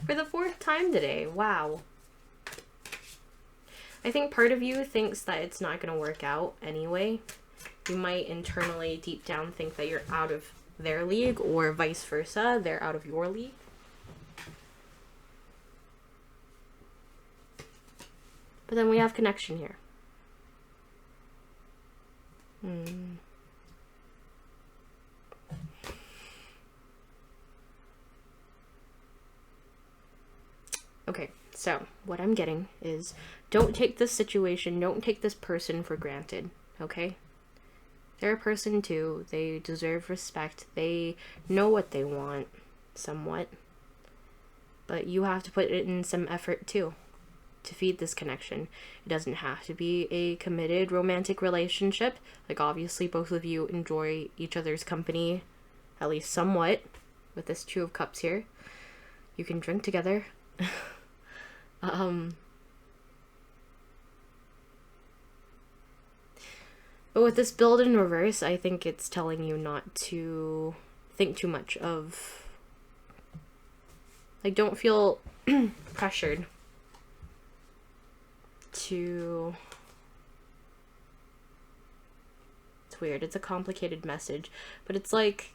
For the 4th time today. Wow. I think part of you thinks that it's not going to work out anyway. You might internally, deep down, think that you're out of their league, or vice versa. They're out of your league. But then we have connection here. Okay, so what I'm getting is don't take this situation, don't take this person for granted, okay? They're a person too. They deserve respect. They know what they want, somewhat. But you have to put in some effort too to feed this connection. It doesn't have to be a committed romantic relationship. Like, obviously both of you enjoy each other's company, at least somewhat, with this 2 of Cups here. You can drink together. But with this build in reverse, I think it's telling you not to think too much of, like, don't feel pressured to, it's weird, it's a complicated message, but it's like,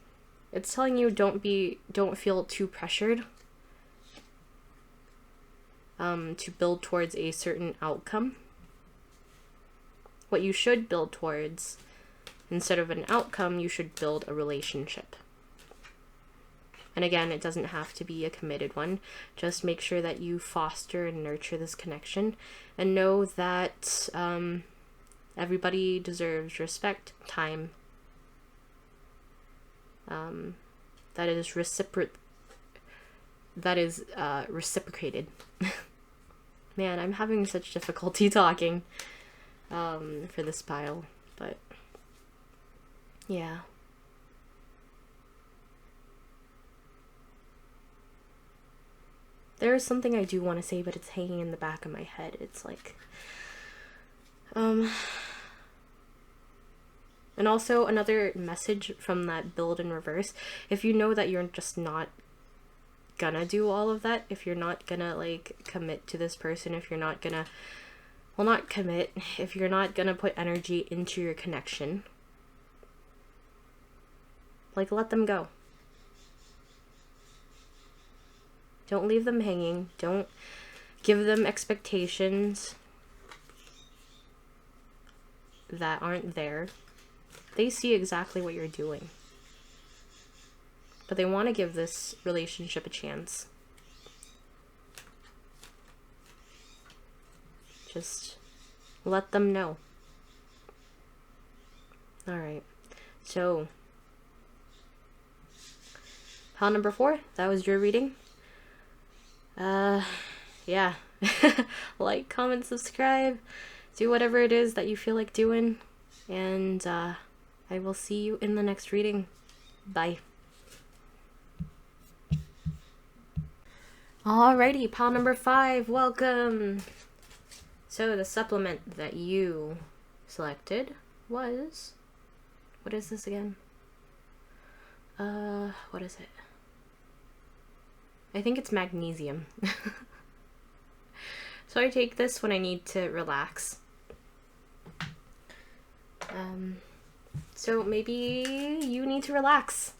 it's telling you don't feel too pressured to build towards a certain outcome. What you should build towards, instead of an outcome, you should build a relationship. And again, it doesn't have to be a committed one. Just make sure that you foster and nurture this connection, and know that everybody deserves respect, time. That is reciprocated. Man, I'm having such difficulty talking for this pile, but yeah. There is something I do want to say, but it's hanging in the back of my head. It's like, And also another message from that build in reverse, if you know that you're just not gonna do all of that, if you're not gonna like commit to this person, if you're not gonna, well, not commit, if you're not gonna put energy into your connection, like, let them go. Don't leave them hanging. Don't give them expectations that aren't there. They see exactly what you're doing, but they want to give this relationship a chance. Just let them know. All right, so pile number 4, that was your reading. Yeah. Like, comment, subscribe, do whatever it is that you feel like doing, and I will see you in the next reading. Bye. Alrighty, pile number 5, welcome. So the supplement that you selected was, what is this again? What is it? I think it's magnesium. So I take this when I need to relax. So maybe you need to relax.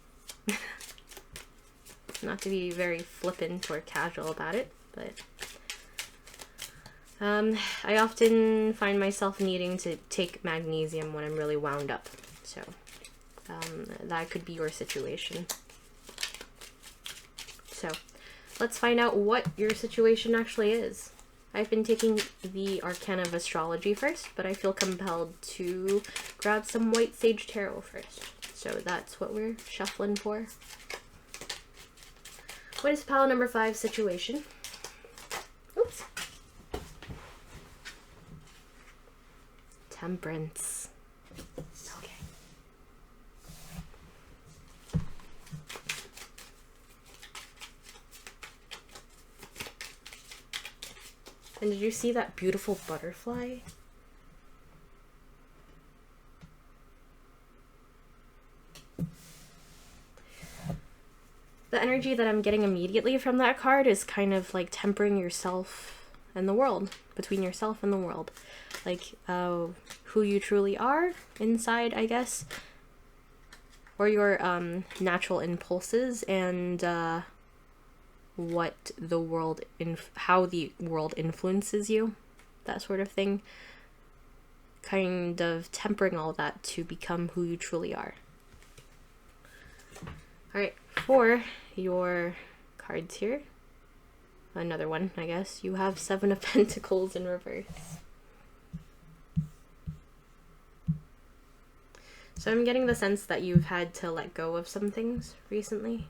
Not to be very flippant or casual about it, but I often find myself needing to take magnesium when I'm really wound up. So that could be your situation. So let's find out what your situation actually is. I've been taking the Arcana of Astrology first, but I feel compelled to grab some White Sage Tarot first. So that's what we're shuffling for. What is pile number 5's situation? Oops. Temperance. Okay. And did you see that beautiful butterfly? The energy that I'm getting immediately from that card is kind of like tempering yourself and the world, between yourself and the world. Like who you truly are inside, I guess. Or your natural impulses and what the world, how the world influences you, that sort of thing. Kind of tempering all that to become who you truly are. Alright, for your cards here, another one, I guess, you have 7 of Pentacles in reverse. So I'm getting the sense that you've had to let go of some things recently.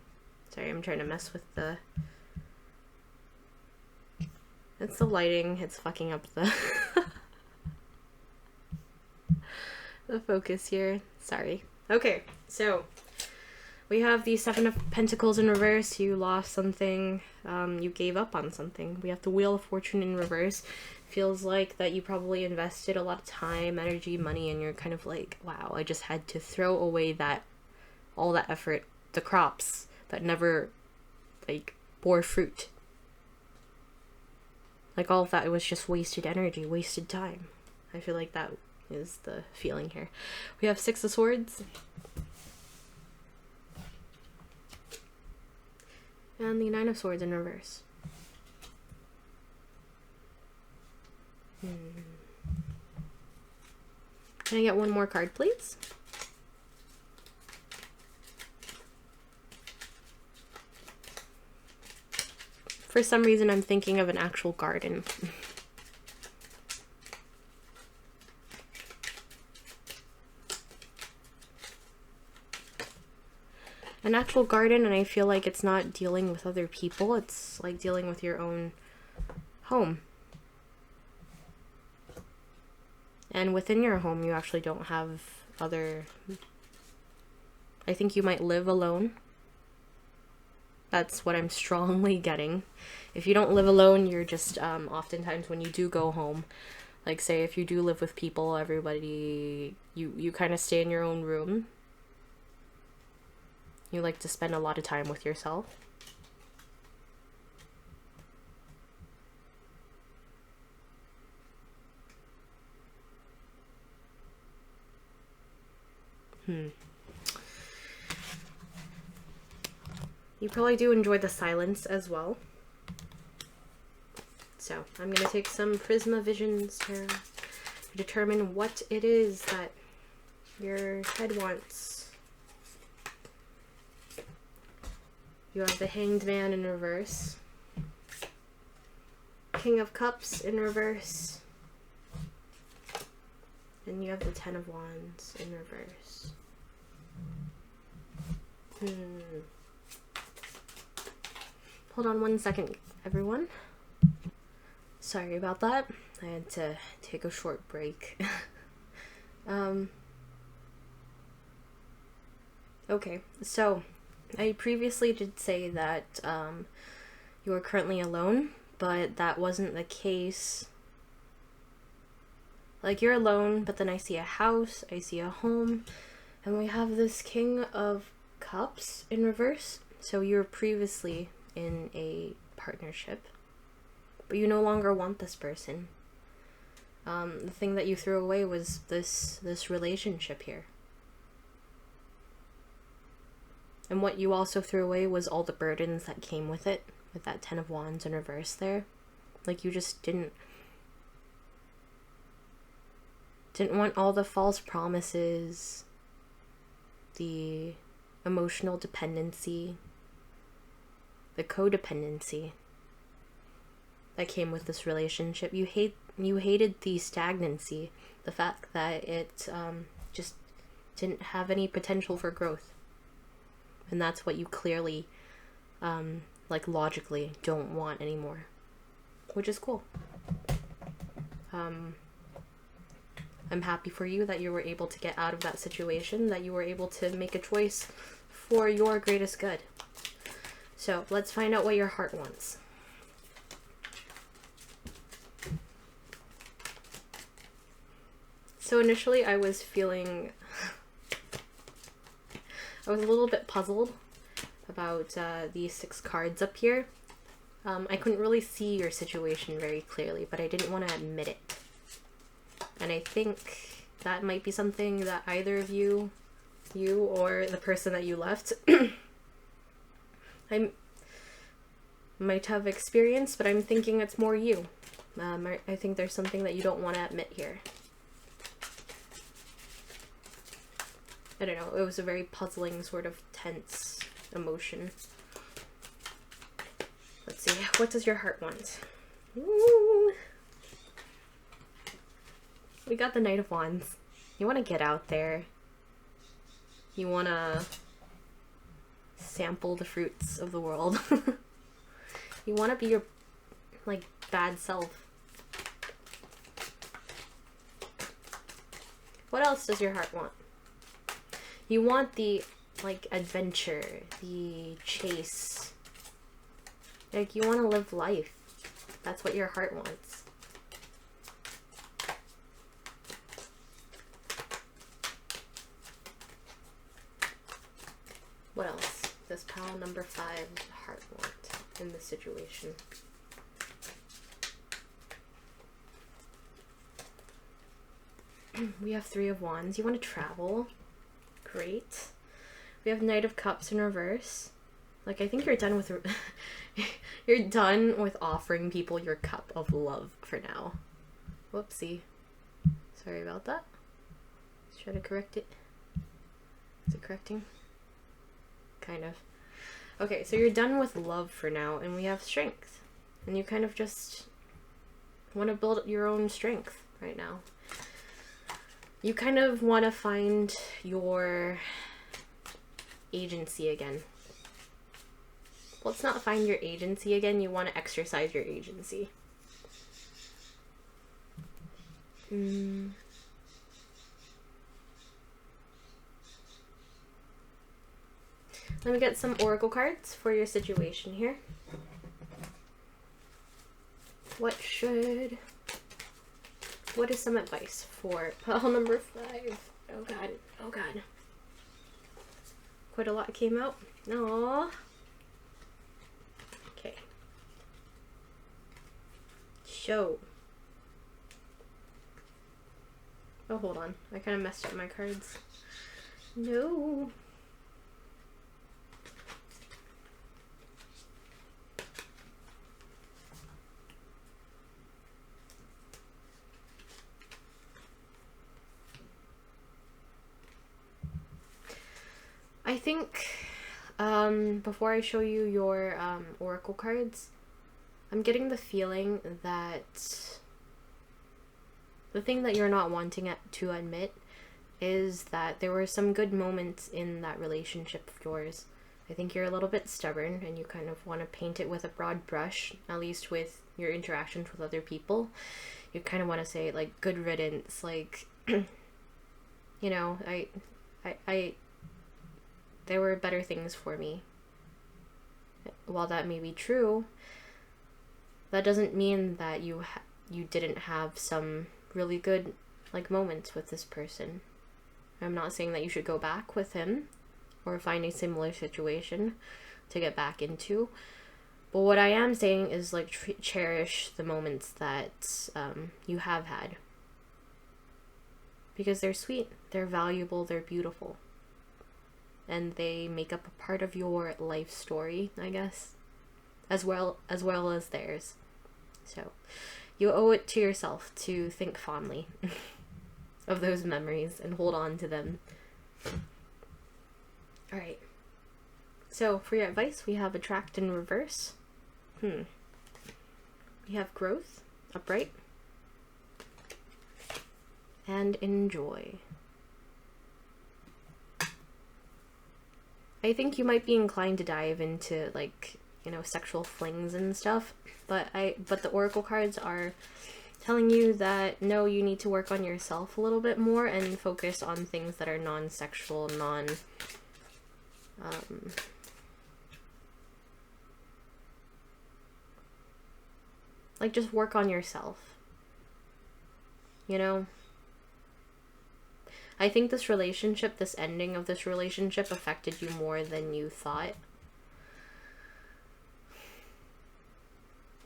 Sorry, I'm trying to mess with the... It's the lighting, it's fucking up the... the focus here. Sorry. Okay, so we have the 7 of Pentacles in reverse. You lost something. You gave up on something. We have the Wheel of Fortune in reverse. Feels like that you probably invested a lot of time, energy, money, and you're kind of like, wow, I just had to throw away that, all that effort, the crops that never, like, bore fruit. Like, all of that, it was just wasted energy, wasted time. I feel like that is the feeling here. We have 6 of Swords. And the 9 of Swords in reverse. Can I get one more card, please? For some reason, I'm thinking of an actual garden. An actual garden, and I feel like it's not dealing with other people. It's like dealing with your own home. And within your home, you actually don't have other... I think you might live alone. That's what I'm strongly getting. If you don't live alone, you're just, oftentimes when you do go home, Like, say if you do live with people, everybody, you kind of stay in your own room. You like to spend a lot of time with yourself. You probably do enjoy the silence as well. So I'm going to take some Prisma Visions to determine what it is that your head wants. You have the Hanged Man in reverse. King of Cups in reverse. And you have the Ten of Wands in reverse. Hold on one second, everyone. Sorry about that. I had to take a short break. Okay, so I previously did say that you are currently alone, but that wasn't the case. Like, you're alone, but then I see a house, I see a home, and we have this King of Cups in reverse. So you were previously in a partnership, but you no longer want this person. The thing that you threw away was this relationship here. And what you also threw away was all the burdens that came with it, with that Ten of Wands in reverse there. Like, you just didn't want all the false promises, the emotional dependency, the codependency that came with this relationship. You hated the stagnancy, the fact that it just didn't have any potential for growth. And that's what you clearly, like, logically don't want anymore, which is cool. I'm happy for you that you were able to get out of that situation, that you were able to make a choice for your greatest good. So let's find out what your heart wants. So initially I was feeling, I was a little bit puzzled about these 6 cards up here. I couldn't really see your situation very clearly, but I didn't want to admit it. And I think that might be something that either of you or the person that you left, I might have experienced, but I'm thinking it's more you. I think there's something that you don't want to admit here. I don't know, it was a very puzzling, sort of tense emotion. Let's see, what does your heart want? Ooh. We got the Knight of Wands. You want to get out there. You want to sample the fruits of the world. You want to be your, like, bad self. What else does your heart want? You want the, like, adventure, the chase. Like, you want to live life. That's what your heart wants. What else does pile number 5's heart want in this situation? We have 3 of Wands. You want to travel. Great. We have Knight of Cups in reverse. Like, I think you're done with you're done with offering people your cup of love for now. Whoopsie. Sorry about that. Let's try to correct it. Is it correcting? Kind of. Okay, so you're done with love for now, and we have strength. And you kind of just want to build your own strength right now. You kind of want to find your agency again. Let's not find your agency again, you want to exercise your agency. Let me get some oracle cards for your situation here. What should what is some advice for pile number 5? Oh god, oh god. Quite a lot came out. Aww. Okay. Show. Oh, hold on. I kind of messed up my cards. No. I think before I show you your oracle cards, I'm getting the feeling that the thing that you're not wanting to admit is that there were some good moments in that relationship of yours. I think you're a little bit stubborn and you kind of want to paint it with a broad brush, at least with your interactions with other people. You kind of want to say, like, good riddance, like, you know, there were better things for me. While that may be true, that doesn't mean that you didn't have some really good, like, moments with this person. I'm not saying that you should go back with him or find a similar situation to get back into. But what I am saying is, like, cherish the moments that you have had. Because they're sweet, they're valuable, they're beautiful. And they make up a part of your life story, I guess, as well as theirs. So you owe it to yourself to think fondly of those memories and hold on to them. All right. So for your advice, we have attract in reverse. We have growth, upright, and enjoy. I think you might be inclined to dive into, like, you know, sexual flings and stuff, but the oracle cards are telling you that no, you need to work on yourself a little bit more and focus on things that are non-sexual, like, just work on yourself, you know? I think this relationship, this ending of this relationship affected you more than you thought.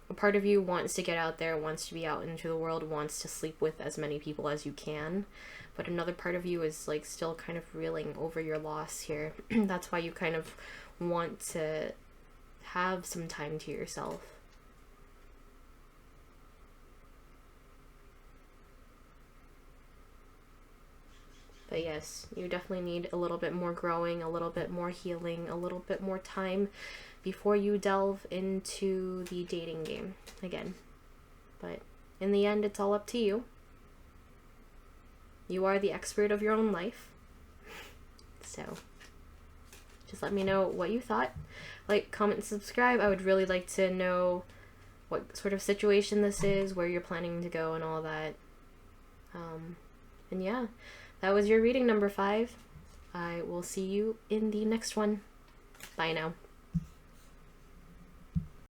A part of you wants to get out there, wants to be out into the world, wants to sleep with as many people as you can. But another part of you is, like, still kind of reeling over your loss here. That's why you kind of want to have some time to yourself. But yes, you definitely need a little bit more growing, a little bit more healing, a little bit more time before you delve into the dating game again. But in the end, it's all up to you. You are the expert of your own life. So just let me know what you thought. Like, comment, subscribe. I would really like to know what sort of situation this is, where you're planning to go and all that. And yeah. That was your reading number 5. I will see you in the next one. Bye now.